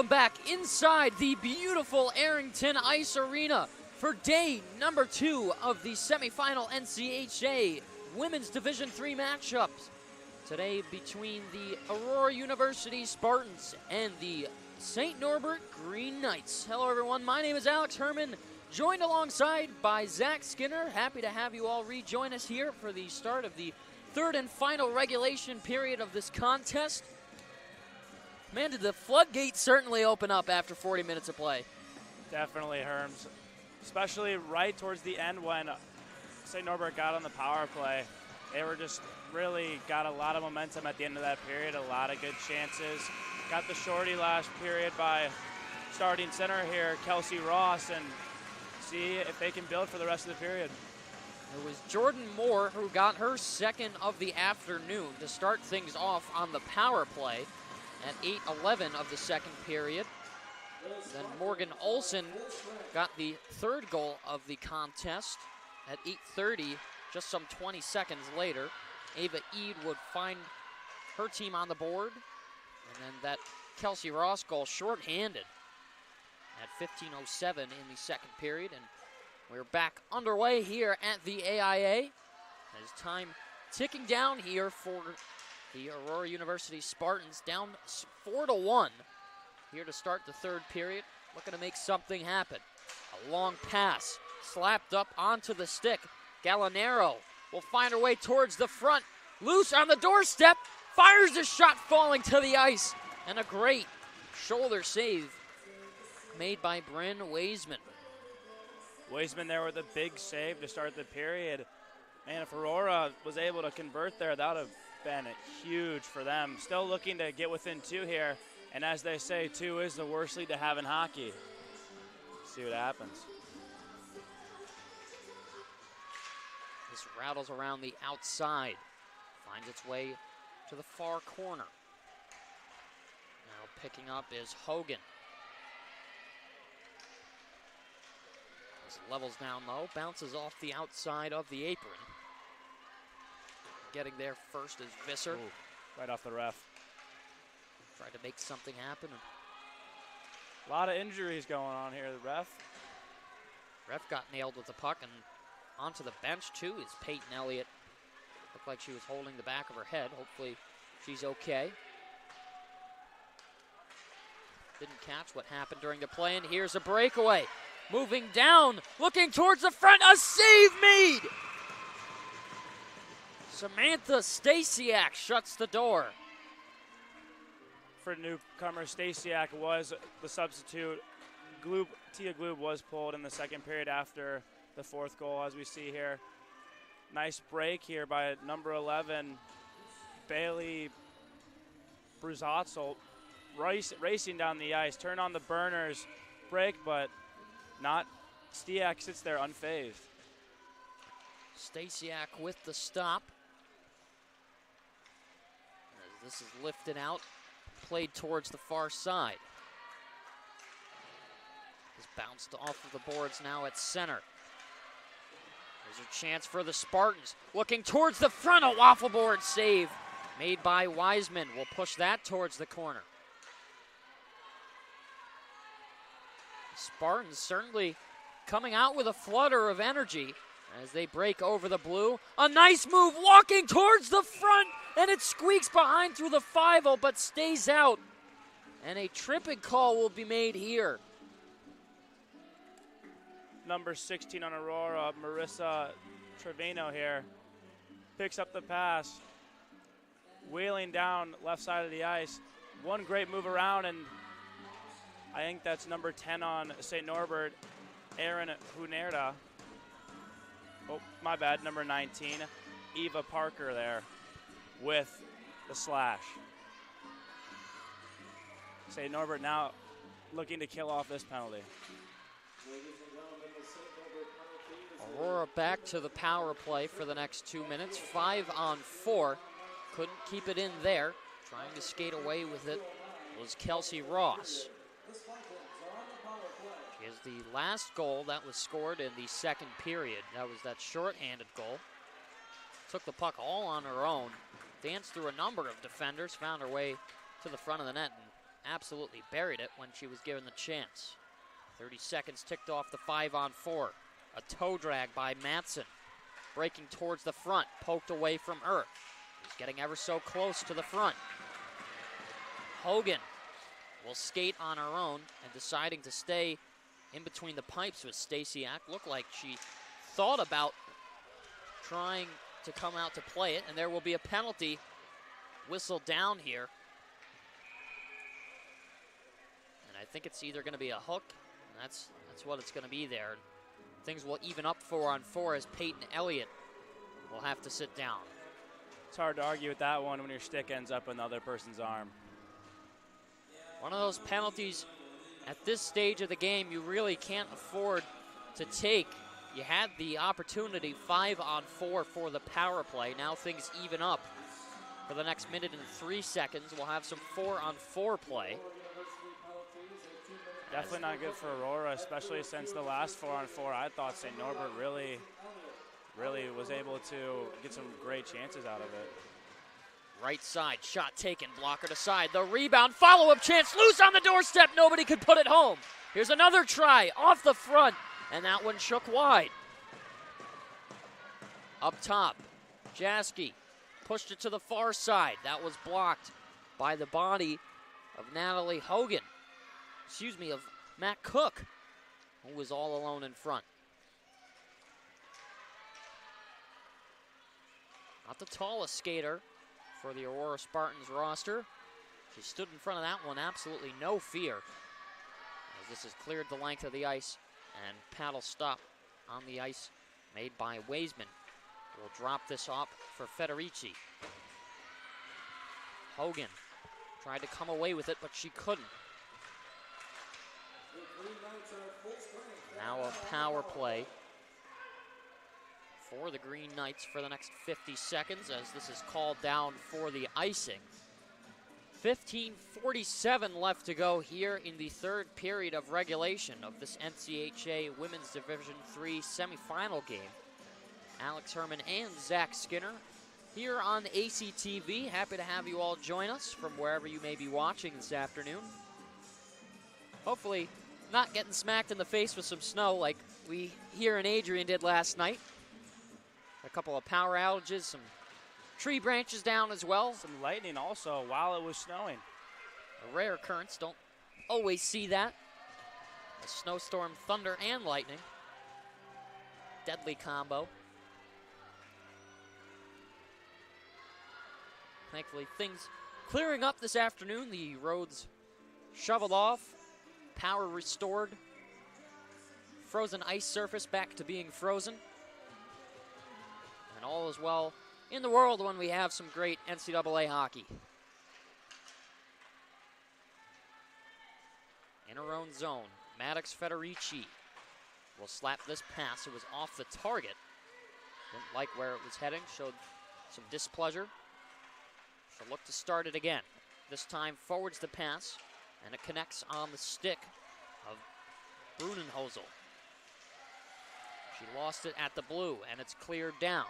welcome back inside the beautiful Arrington Ice Arena for day number 2 of the semifinal NCHA Women's Division III matchups. Today between the Aurora University Spartans and the St. Norbert Green Knights. Hello everyone, my name is Alex Herman, joined alongside by Zach Skinner. Happy to have you all rejoin us here for the start of the third and final regulation period of this contest. Man, did the floodgates certainly open up after 40 minutes of play. Definitely, Herms. Especially right towards the end when St. Norbert got on the power play. They were just really got a lot of momentum at the end of that period, a lot of good chances. Got the shorty last period by starting center here, Kelsey Ross, and see if they can build for the rest of the period. It was Jordan Moore who got her second of the afternoon to start things off on the power play at 8:11 of the second period. Then Morgan Olson got the third goal of the contest at 8:30, just some 20 seconds later. Ava Eade would find her team on the board. And then that Kelsey Ross goal shorthanded at 15:07 in the second period. And we're back underway here at the AIA. As time ticking down here for the Aurora University Spartans, down 4-1 here to start the third period. Looking to make something happen. A long pass slapped up onto the stick. Gallinaro will find her way towards the front. Loose on the doorstep. Fires a shot falling to the ice. And a great shoulder save made by Bryn Weisman. Weisman there with a big save to start the period. Man, if Aurora was able to convert there, that would have been huge for them. Still looking to get within 2 here. And as they say, 2 is the worst lead to have in hockey. See what happens. This rattles around the outside. Finds its way to the far corner. Now picking up is Hogan. This levels down low, bounces off the outside of the apron. Getting there first is Visser. Ooh, right off the ref. Tried to make something happen. A lot of injuries going on here, the ref. Ref got nailed with the puck, and onto the bench too is Peyton Elliott. Looked like she was holding the back of her head. Hopefully she's okay. Didn't catch what happened during the play, and here's a breakaway. Moving down, looking towards the front, a save made! Samantha Stasiak shuts the door. For newcomer, Stasiak was the substitute. Tia Gloob was pulled in the second period after the 4th goal, as we see here. Nice break here by number 11, Bailey Bruzatzel, racing down the ice. Turn on the burners, break, but not. Stasiak sits there unfazed. Stasiak with the stop. As this is lifted out, played towards the far side. It's bounced off of the boards now at center. There's a chance for the Spartans. Looking towards the front, a waffle board save made by Wiseman. We'll push that towards the corner. The Spartans certainly coming out with a flutter of energy as they break over the blue. A nice move, walking towards the front, and it squeaks behind through the 5-0, but stays out. And a tripping call will be made here. Number 16 on Aurora, Marissa Trevino here, picks up the pass, wheeling down left side of the ice. One great move around, and I think that's number 10 on St. Norbert, Erin Hunerda. Oh, my bad, number 19, Eva Parker there with the slash. St. Norbert now looking to kill off this penalty. Aurora back to the power play for the next 2 minutes. 5-on-4. Couldn't keep it in there. Trying to skate away with it was Kelsey Ross. Is the last goal that was scored in the second period. That was that shorthanded goal. Took the puck all on her own. Danced through a number of defenders. Found her way to the front of the net and absolutely buried it when she was given the chance. 30 seconds ticked off the 5-on-4. A toe drag by Matson. Breaking towards the front, poked away from Earth. He's getting ever so close to the front. Hogan will skate on her own and deciding to stay in between the pipes with Stasiak. Looked like she thought about trying to come out to play it, and there will be a penalty whistle down here. And I think it's either going to be a hook, and that's what it's going to be there. Things will even up 4-on-4 as Peyton Elliott will have to sit down. It's hard to argue with that one when your stick ends up in the other person's arm. One of those penalties at this stage of the game you really can't afford to take. You had the opportunity 5-on-4 for the power play. Now things even up for the next minute and 3 seconds. We'll have some 4-on-4 play. Definitely not good for Aurora, especially since the last 4-on-4. I thought St. Norbert really was able to get some great chances out of it. Right side, shot taken, blocker to side. The rebound, follow-up chance, loose on the doorstep. Nobody could put it home. Here's another try off the front, and that one shook wide. Up top, Jaski pushed it to the far side. That was blocked by the body of Natalie Hogan. Of Matt Cook, who was all alone in front. Not the tallest skater for the Aurora Spartans roster. She stood in front of that one, absolutely no fear. As this has cleared the length of the ice, and paddle stop on the ice made by Weisman. Will drop this off for Federici. Hogan tried to come away with it, but she couldn't. Now a power play for the Green Knights for the next 50 seconds as this is called down for the icing. 15:47 left to go here in the third period of regulation of this NCHA Women's Division III semifinal game. Alex Herman and Zach Skinner here on ACTV. Happy to have you all join us from wherever you may be watching this afternoon. Hopefully not getting smacked in the face with some snow like we here in Adrian did last night. A couple of power outages, some tree branches down as well. Some lightning also while it was snowing. A rare occurrence, don't always see that. A snowstorm, thunder, and lightning. Deadly combo. Thankfully, things clearing up this afternoon. The roads shoveled off, power restored, frozen ice surface back to being frozen. And all is well in the world when we have some great NCAA hockey. In her own zone, Maddox Federici will slap this pass. It was off the target. Didn't like where it was heading, showed some displeasure. She'll look to start it again. This time forwards the pass, and it connects on the stick of Brunenhosel. She lost it at the blue, and it's cleared down.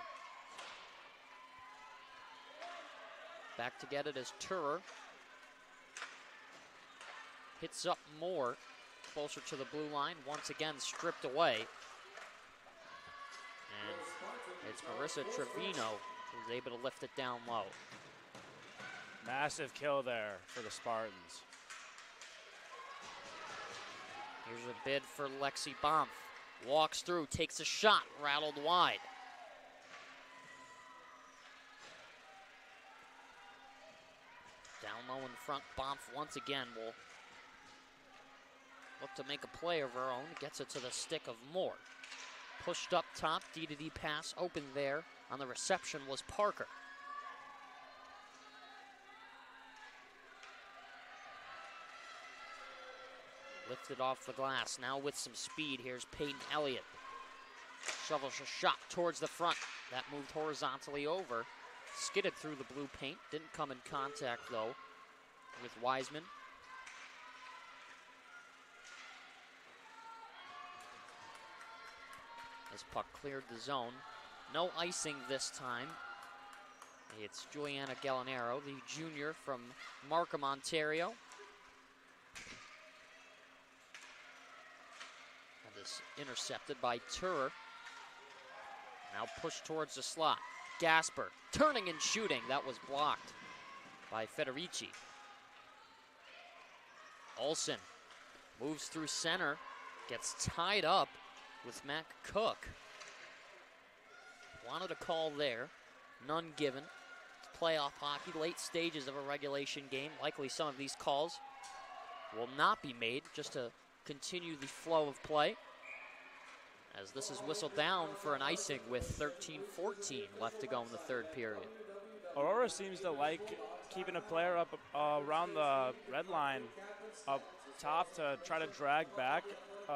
Back to get it as Turer hits up more, closer to the blue line, once again stripped away. And it's Marissa Trevino who's able to lift it down low. Massive kill there for the Spartans. Here's a bid for Lexi Bomf. Walks through, takes a shot, rattled wide. Down low in front, Bomf once again will look to make a play of her own. Gets it to the stick of Moore. Pushed up top, D-to-D pass open there. On the reception was Parker. Lifted off the glass, now with some speed. Here's Peyton Elliott. Shovels a shot towards the front. That moved horizontally over. Skidded through the blue paint. Didn't come in contact, though, with Wiseman. As puck cleared the zone. No icing this time. It's Juliana Gallinaro, the junior from Markham, Ontario. was intercepted by Turer. Now pushed towards the slot. Gasper turning and shooting. That was blocked by Federici. Olsen moves through center, gets tied up with Mac Cook. Wanted a call there, none given. It's playoff hockey, late stages of a regulation game. Likely some of these calls will not be made just to continue the flow of play, as this is whistled down for an icing with 13-14 left to go in the third period. Aurora seems to like keeping a player up around the red line up top to try to drag back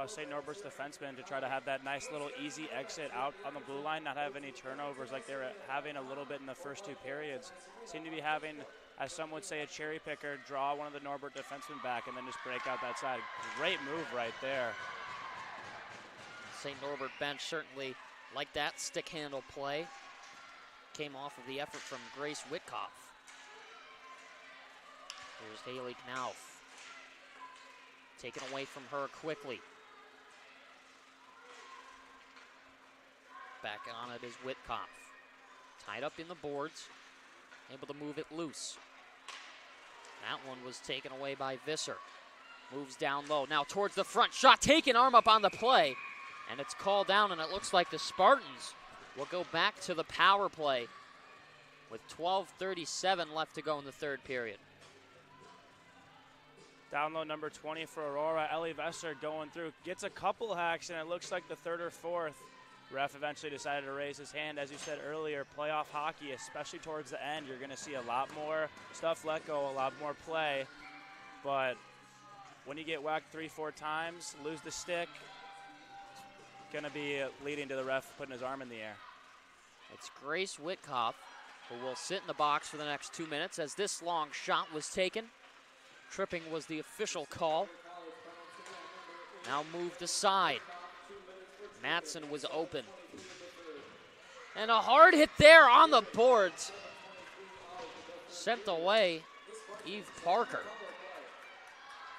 St. Norbert's defenseman to try to have that nice little easy exit out on the blue line, not have any turnovers like they were having a little bit in the first two periods. Seem to be having, as some would say, a cherry picker, draw one of the Norbert defensemen back and then just break out that side. Great move right there. St. Norbert bench certainly like that stick handle play. Came off of the effort from Grace Witkoff. Here's Haley Knauf. Taken away from her quickly. Back on it is Witkoff. Tied up in the boards. Able to move it loose. That one was taken away by Visser. Moves down low. Now towards the front. Shot taken, arm up on the play. And it's called down, and it looks like the Spartans will go back to the power play with 12:37 left to go in the third period. Down low, number 20 for Aurora, Ellie Vesser going through. Gets a couple hacks, and it looks like the third or fourth. Ref eventually decided to raise his hand. As you said earlier, playoff hockey, especially towards the end, you're going to see a lot more stuff let go, a lot more play. But when you get whacked 3-4 times, lose the stick, going to be leading to the ref putting his arm in the air. It's Grace Witkoff who will sit in the box for the next 2 minutes as this long shot was taken. Tripping was the official call. Now moved aside. Matson was open. And a hard hit there on the boards. Sent away Eve Parker.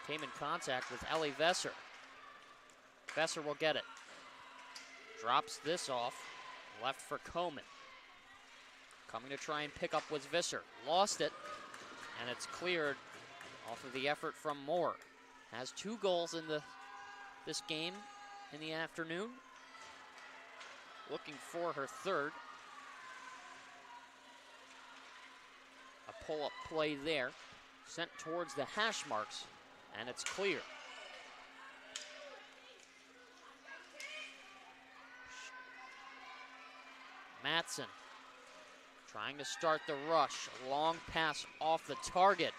Came in contact with Ellie Vesser. Vesser will get it. Drops this off, left for Komen. Coming to try and pick up was Visser. Lost it, and it's cleared off of the effort from Moore. Has 2 goals in this game in the afternoon. Looking for her third. A pull-up play there, sent towards the hash marks, and it's clear. Matson trying to start the rush. A long pass off the target.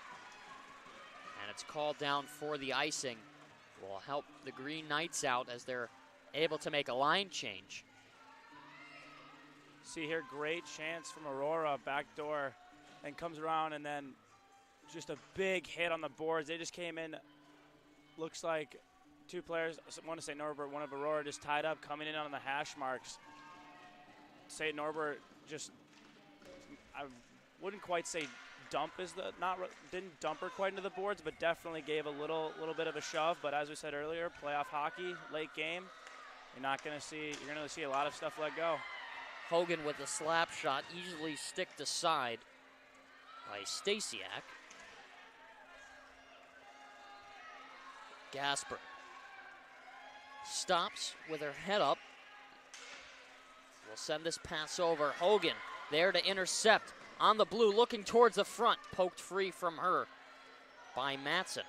And it's called down for the icing. Will help the Green Knights out as they're able to make a line change. See here, great chance from Aurora, backdoor, and comes around, and then just a big hit on the boards. They just came in, looks like 2 players, one of St. Norbert, one of Aurora, just tied up, coming in on the hash marks. St. Norbert just, I wouldn't quite say dump is the, didn't dump her quite into the boards, but definitely gave a little bit of a shove. But as we said earlier, playoff hockey, late game, you're going to see a lot of stuff let go. Hogan with a slap shot, easily sticked aside by Stasiak. Gasper stops with her head up. We'll send this pass over. Hogan there to intercept on the blue, looking towards the front. Poked free from her by Matson.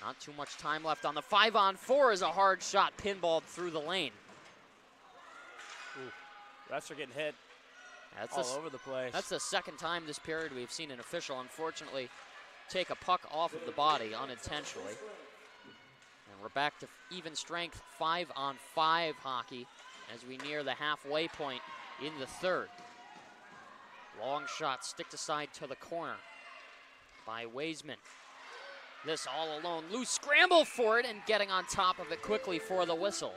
Not too much time left on the 5-on-4 is a hard shot, pinballed through the lane. Ooh, refs are getting hit all over the place. That's the second time this period we've seen an official, unfortunately, take a puck off of the body unintentionally. And we're back to even strength 5-on-5 hockey as we near the halfway point in the third. Long shot sticked aside to the corner by Weisman. This all alone, loose scramble for it and getting on top of it quickly for the whistle.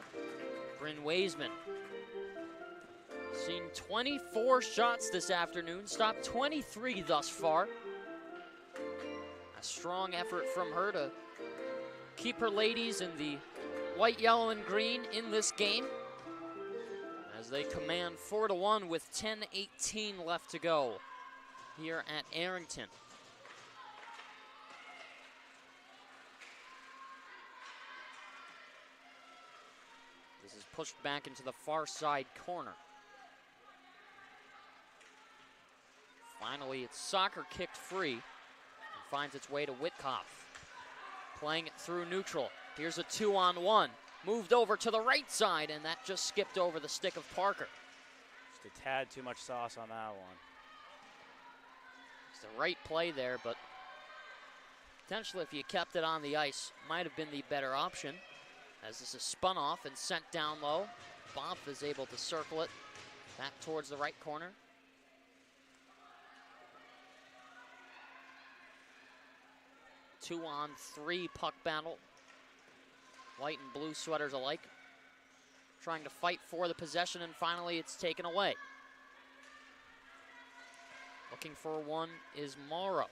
Bryn Weisman. Seen 24 shots this afternoon, stopped 23 thus far. A strong effort from her to keep her ladies in the white, yellow, and green in this game as they command 4-1 with 10:18 left to go here at Arrington. This is pushed back into the far side corner. Finally, it's soccer kicked free and finds its way to Whitkoff. Playing it through neutral. Here's a 2-on-1. Moved over to the right side, and that just skipped over the stick of Parker. Just a tad too much sauce on that one. It's the right play there, but potentially if you kept it on the ice, might have been the better option. As this is spun off and sent down low, Bompf is able to circle it back towards the right corner. Two-on-three puck battle. White and blue sweaters alike. Trying to fight for the possession, and finally it's taken away. Looking for one is Morrow.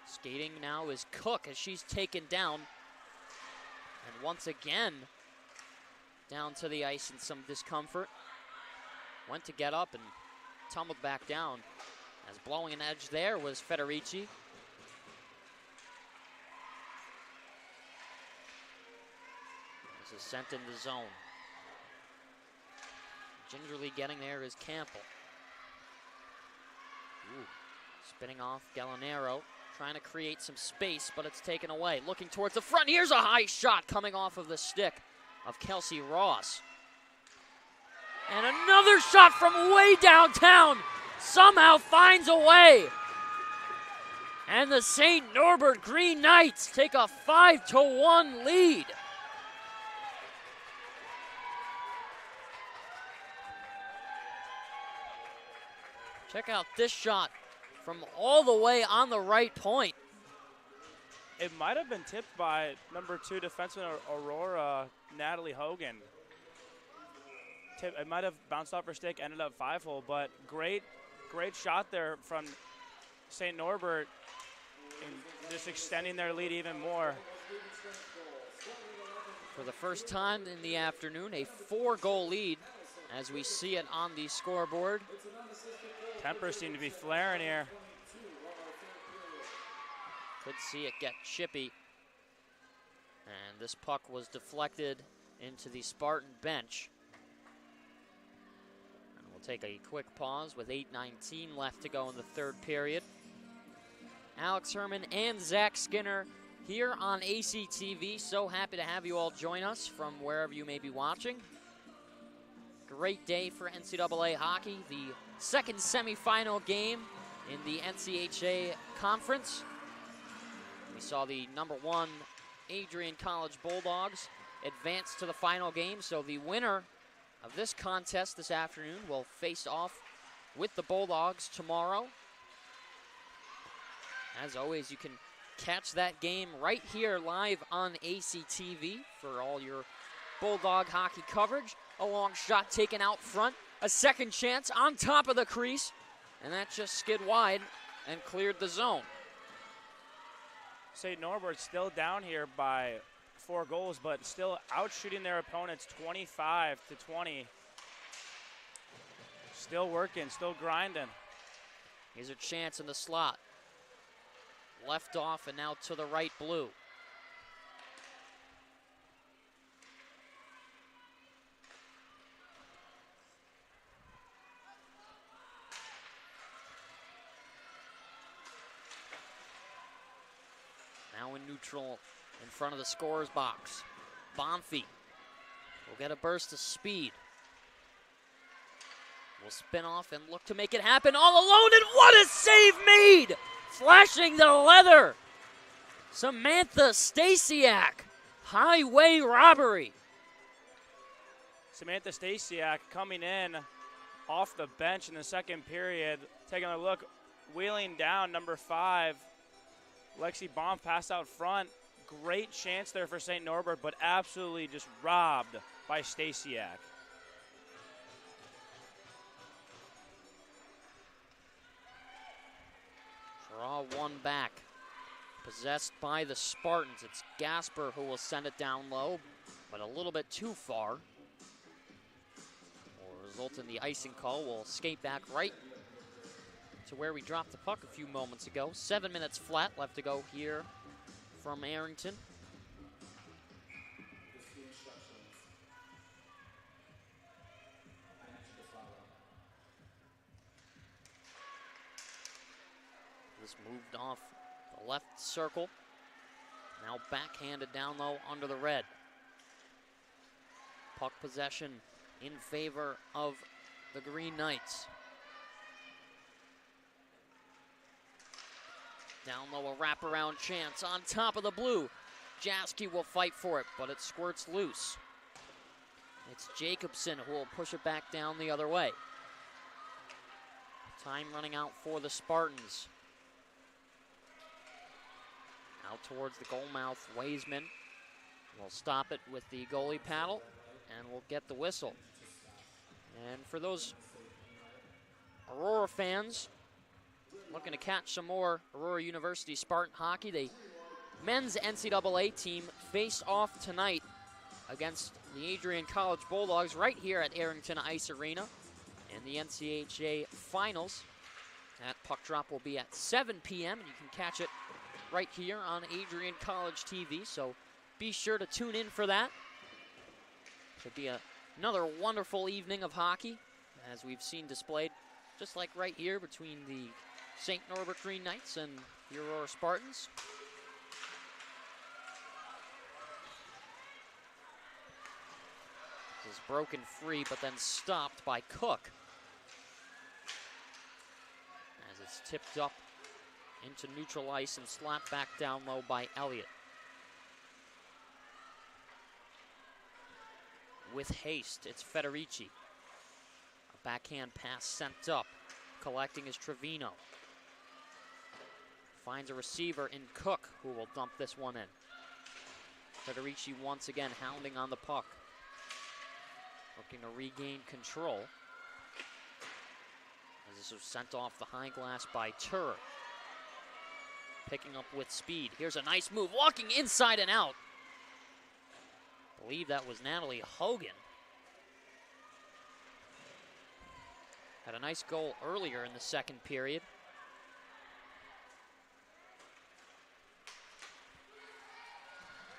Skating now is Cook as she's taken down. And once again, down to the ice in some discomfort. Went to get up and tumbled back down. As blowing an edge there was Federici. This is sent in the zone. Gingerly getting there is Campbell. Ooh. Spinning off Gallinero. Trying to create some space, but it's taken away. Looking towards the front. Here's a high shot coming off of the stick of Kelsey Ross. And another shot from way downtown. Somehow finds a way. And the St. Norbert Green Knights take a 5-1 lead. Check out this shot from all the way on the right point. It might have been tipped by number 2 defenseman Aurora, Natalie Hogan. It might have bounced off her stick, ended up 5-hole, but great shot there from St. Norbert, and just extending their lead even more. For the first time in the afternoon, a 4-goal lead as we see it on the scoreboard. Tempers seem to be flaring here. Could see it get chippy. And this puck was deflected into the Spartan bench. And we'll take a quick pause with 8:19 left to go in the third period. Alex Herman and Zach Skinner here on ACTV. So happy to have you all join us from wherever you may be watching. Great day for NCAA hockey. The second semifinal game in the NCHA conference. We saw the #1 Adrian College Bulldogs advance to the final game. So the winner of this contest this afternoon will face off with the Bulldogs tomorrow. As always, you can catch that game right here live on ACTV for all your Bulldog hockey coverage. A long shot taken out front. A second chance on top of the crease. And that just skid wide and cleared the zone. St. Norbert still down here by 4 goals, but still outshooting their opponents 25-20. Still working, still grinding. Here's a chance in the slot. Left off and now to the right blue. Now in neutral in front of the scorer's box. Bonfie will get a burst of speed. Will spin off and look to make it happen all alone, and what a save made! Flashing the leather. Samantha Stasiak, highway robbery. Samantha Stasiak coming in off the bench in the second period, taking a look, wheeling down number 5. Lexi Baum passed out front. Great chance there for St. Norbert, but absolutely just robbed by Stasiak. draw one back. Possessed by the Spartans. It's Gasper who will send it down low, but a little bit too far. Will result in the icing call. We'll skate back right to where we dropped the puck a few moments ago. 7 minutes flat left to go here from Arrington. This moved off the left circle. Now backhanded down low under the red. Puck possession in favor of the Green Knights. Down low, a wraparound chance on top of the blue. Jaski will fight for it, but it squirts loose. It's Jacobson who will push it back down the other way. Time running out for the Spartans. Out towards the goal mouth, Waisman will stop it with the goalie paddle and will get the whistle. And for those Aurora fans looking to catch some more Aurora University Spartan hockey, the men's NCAA team face off tonight against the Adrian College Bulldogs right here at Arrington Ice Arena in the NCHA Finals. That puck drop will be at 7 p.m. and you can catch it right here on Adrian College TV, so be sure to tune in for that. Should be another wonderful evening of hockey, as we've seen displayed just like right here between the St. Norbert Green Knights and the Aurora Spartans. This is broken free, but then stopped by Cook as it's tipped up into neutral ice and slapped back down low by Elliott. With haste, it's Federici. A backhand pass sent up. Collecting is Trevino. Finds a receiver in Cook, who will dump this one in. Federici once again hounding on the puck. Looking to regain control. As this was sent off the high glass by Turer. Picking up with speed. Here's a nice move, walking inside and out. I believe that was Natalie Hogan. Had a nice goal earlier in the second period.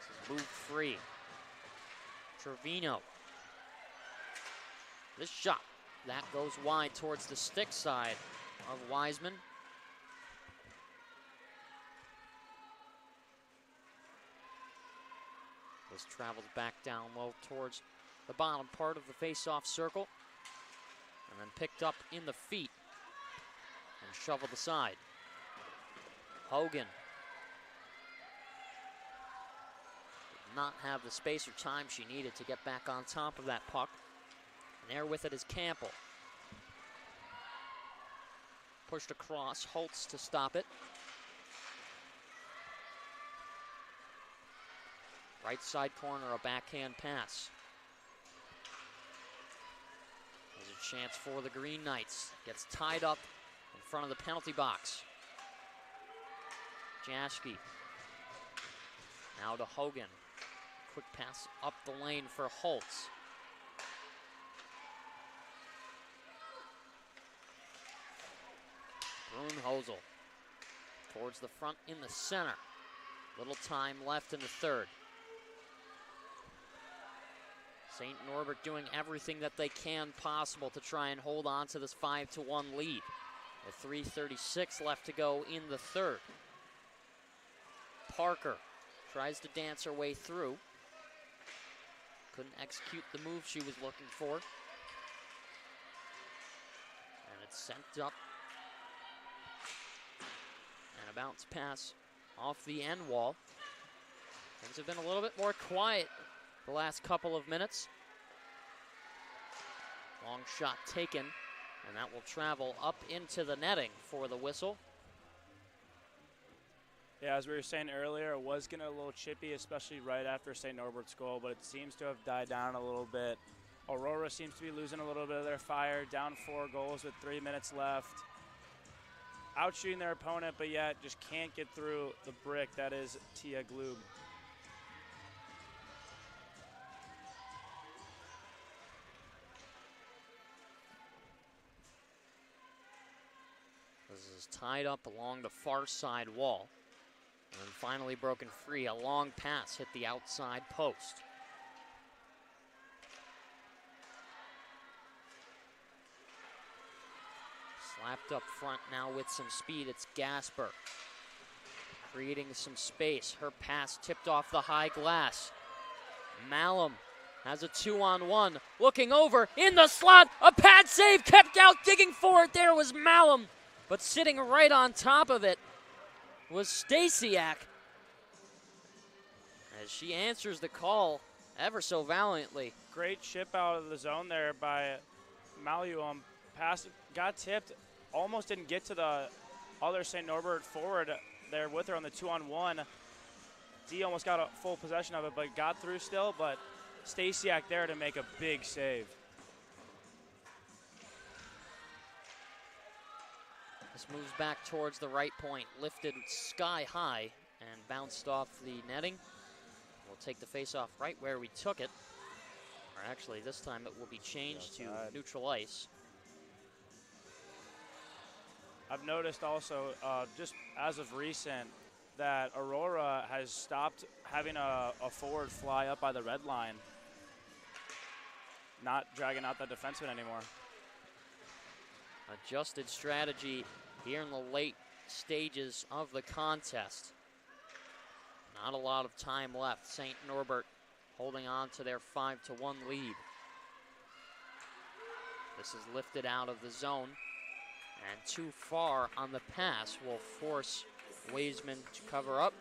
This is moved free. Trevino. This shot, that goes wide towards the stick side of Wiseman. This travels back down low towards the bottom part of the face-off circle. And then picked up in the feet and shoveled aside. Hogan did not have the space or time she needed to get back on top of that puck. And there with it is Campbell. Pushed across, Holtz to stop it. Right side corner, a backhand pass. There's a chance for the Green Knights. Gets tied up in front of the penalty box. Jaski. Now to Hogan. Quick pass up the lane for Holtz. Brunhosel towards the front in the center. Little time left in the third. St. Norbert doing everything that they can possible to try and hold on to this 5-1 lead. With 3:36 left to go in the third. Parker tries to dance her way through. Couldn't execute the move she was looking for. And it's sent up. And a bounce pass off the end wall. Things have been a little bit more quiet the last couple of minutes. Long shot taken, and that will travel up into the netting for the whistle. Yeah, as we were saying earlier, it was getting a little chippy, especially right after St. Norbert's goal, but it seems to have died down a little bit. Aurora seems to be losing a little bit of their fire, down 4 goals with 3 minutes left. out-shooting their opponent, but yet just can't get through the brick that is Tia Gloob. This is tied up along the far side wall. And then finally broken free. A long pass hit the outside post. Slapped up front now with some speed. It's Gasper creating some space. Her pass tipped off the high glass. Malum has a 2-on-1. Looking over in the slot. A pad save. Kept out digging for it. There was Malum. But sitting right on top of it was Stasiak. As she answers the call ever so valiantly. Great chip out of the zone there by Maluam. Pass got tipped. Almost didn't get to the other St. Norbert forward there with her on the 2-on-1. D almost got a full possession of it, but got through still. But Stasiak there to make a big save. This moves back towards the right point, lifted sky high and bounced off the netting. We'll take the face-off right where we took it. Or actually, this time it will be changed to neutral ice. I've noticed also, just as of recent, that Aurora has stopped having a forward fly up by the red line. Not dragging out that defenseman anymore. Adjusted strategy here in the late stages of the contest. Not a lot of time left. St. Norbert holding on to their 5-1 lead. This is lifted out of the zone. And too far on the pass will force Waisman to cover up.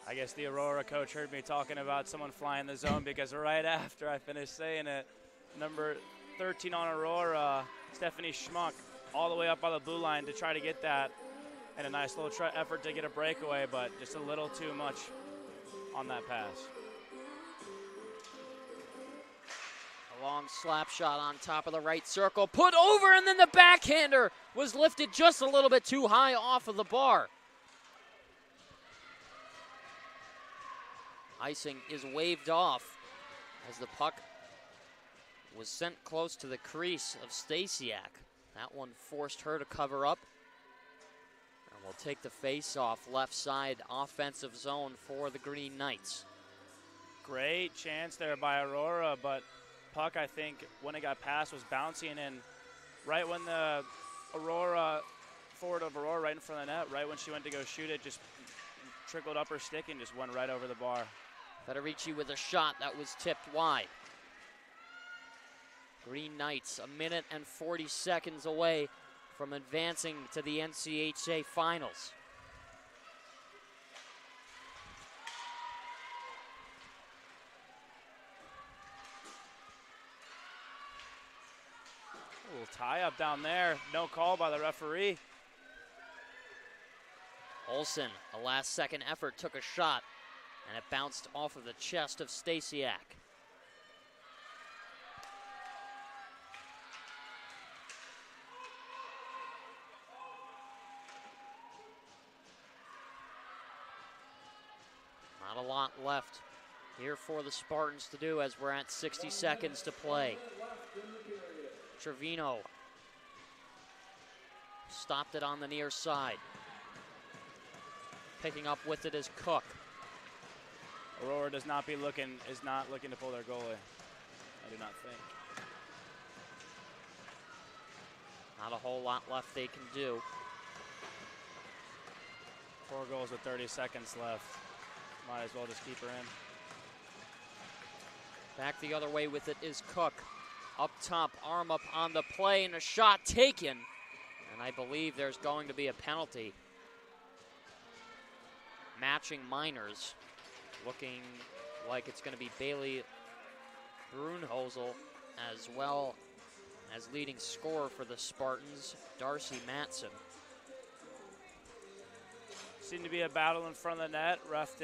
I guess the Aurora coach heard me talking about someone flying the zone because right after I finished saying it, number 13 on Aurora, Stephanie Schmuck, all the way up by the blue line to try to get that. And a nice little effort to get a breakaway, but just a little too much on that pass. A long slap shot on top of the right circle, put over, and then the backhander was lifted just a little bit too high off of the bar. Icing is waved off as the puck was sent close to the crease of Stasiak. That one forced her to cover up. And we'll take the face-off left side offensive zone for the Green Knights. Great chance there by Aurora, but puck, I think, when it got passed, was bouncing in right when the forward of Aurora right in front of the net, right when she went to go shoot it, just trickled up her stick and just went right over the bar. Federici with a shot that was tipped wide. Green Knights a minute and 40 seconds away from advancing to the NCHA Finals. A little tie-up down there. No call by the referee. Olsen, a last-second effort, took a shot, and it bounced off of the chest of Stasiak. Not a lot left here for the Spartans to do as we're at 60 seconds to play. Trevino stopped it on the near side. Picking up with it is Cook. Aurora is not looking to pull their goalie. I do not think. Not a whole lot left they can do. 4 goals with 30 seconds left. Might as well just keep her in. Back the other way with it is Cook. Up top, arm up on the play, and a shot taken. And I believe there's going to be a penalty. Matching minors. Looking like it's going to be Bailey Brunhosel, as well as leading scorer for the Spartans, Darcy Matson. Seemed to be a battle in front of the net. Ref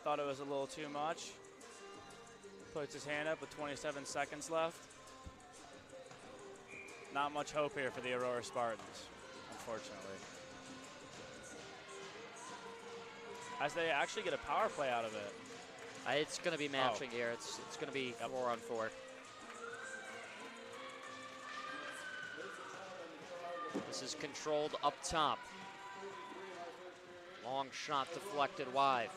thought it was a little too much. Puts his hand up with 27 seconds left. Not much hope here for the Aurora Spartans. unfortunately. As they actually get a power play out of it. It's going to be matching here. It's going to be 4-on-4. This is controlled up top. Long shot deflected wide.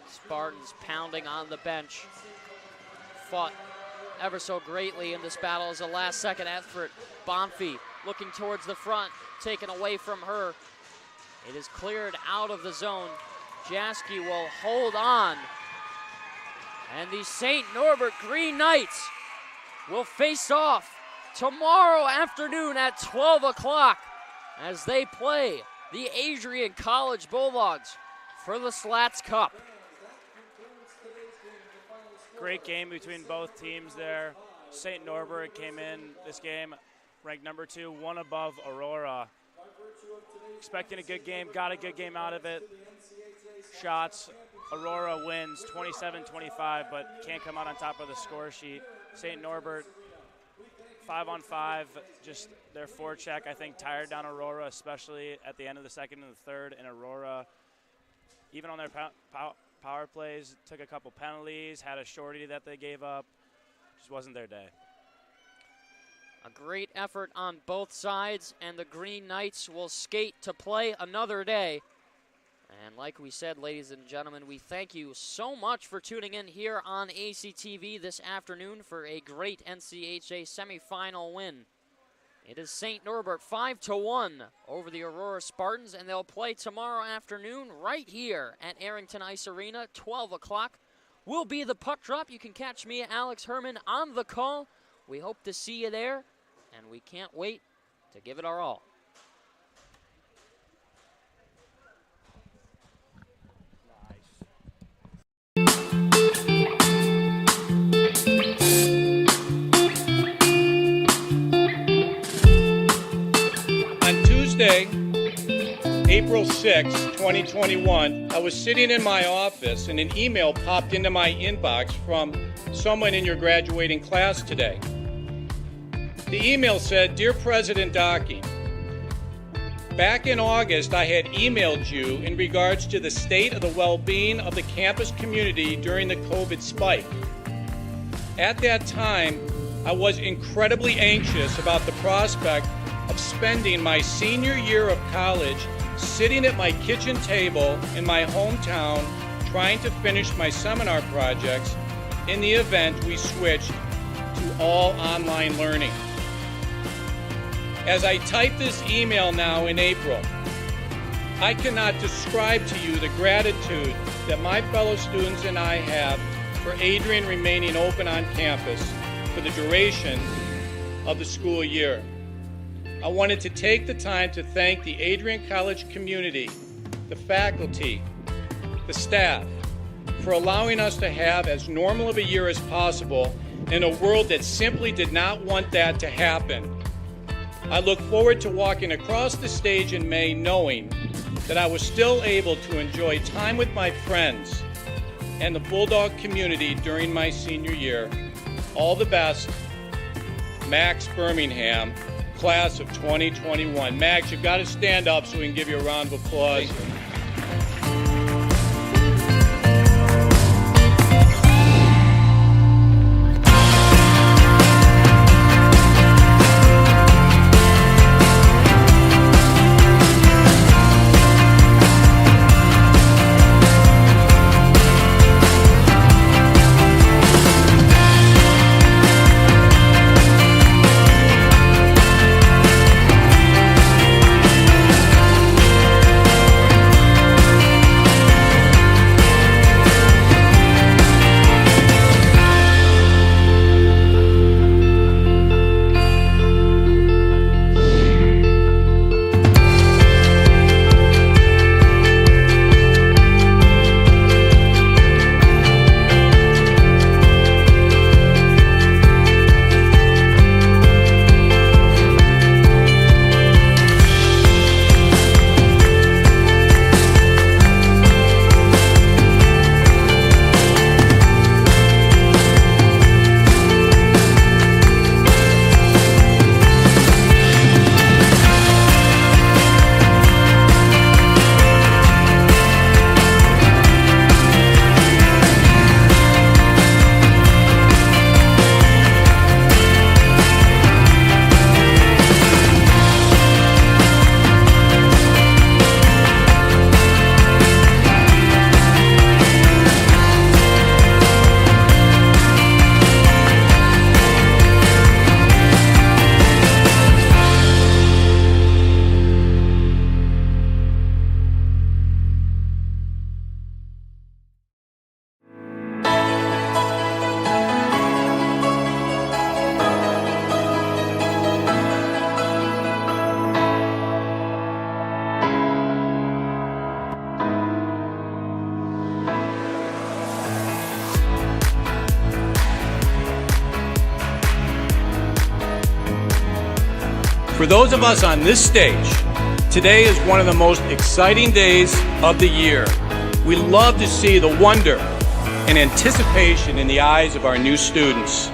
Spartans pounding on the bench. Fought ever so greatly in this battle as a last-second effort. Bonfi looking towards the front, taken away from her. It is cleared out of the zone. Jaski will hold on. And the St. Norbert Green Knights will face off tomorrow afternoon at 12 o'clock as they play the Adrian College Bulldogs for the Slats Cup. Great game between both teams there. St. Norbert came in this game ranked number 2, one above Aurora. Expecting a good game, got a good game out of it. Shots, Aurora wins 27-25, but can't come out on top of the score sheet. St. Norbert, 5-on-5, just their forecheck, I think, tired down Aurora, especially at the end of the second and the third. And Aurora, even on their power plays, took a couple penalties, had a shorty that they gave up. Just wasn't their day. A great effort on both sides, and the Green Knights will skate to play another day. And like we said, ladies and gentlemen, we thank you so much for tuning in here on ACTV this afternoon for a great NCHA semifinal win. It is St. Norbert 5-1 over the Aurora Spartans, and they'll play tomorrow afternoon right here at Arrington Ice Arena, 12 o'clock. Will be the puck drop. You can catch me, Alex Herman, on the call. We hope to see you there, and we can't wait to give it our all. On Tuesday, April 6, 2021, I was sitting in my office and an email popped into my inbox from someone in your graduating class today. The email said, "Dear President Docking, back in August I had emailed you in regards to the state of the well-being of the campus community during the COVID spike. At that time, I was incredibly anxious about the prospect of spending my senior year of college sitting at my kitchen table in my hometown trying to finish my seminar projects in the event we switched to all online learning. As I type this email now in April, I cannot describe to you the gratitude that my fellow students and I have for Adrian remaining open on campus for the duration of the school year. I wanted to take the time to thank the Adrian College community, the faculty, the staff, for allowing us to have as normal of a year as possible in a world that simply did not want that to happen. I look forward to walking across the stage in May knowing that I was still able to enjoy time with my friends and the Bulldog community during my senior year. All the best, Max Birmingham, class of 2021. Max, you've got to stand up so we can give you a round of applause. For those of us on this stage, today is one of the most exciting days of the year. We love to see the wonder and anticipation in the eyes of our new students,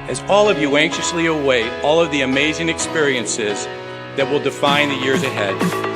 as all of you anxiously await all of the amazing experiences that will define the years ahead.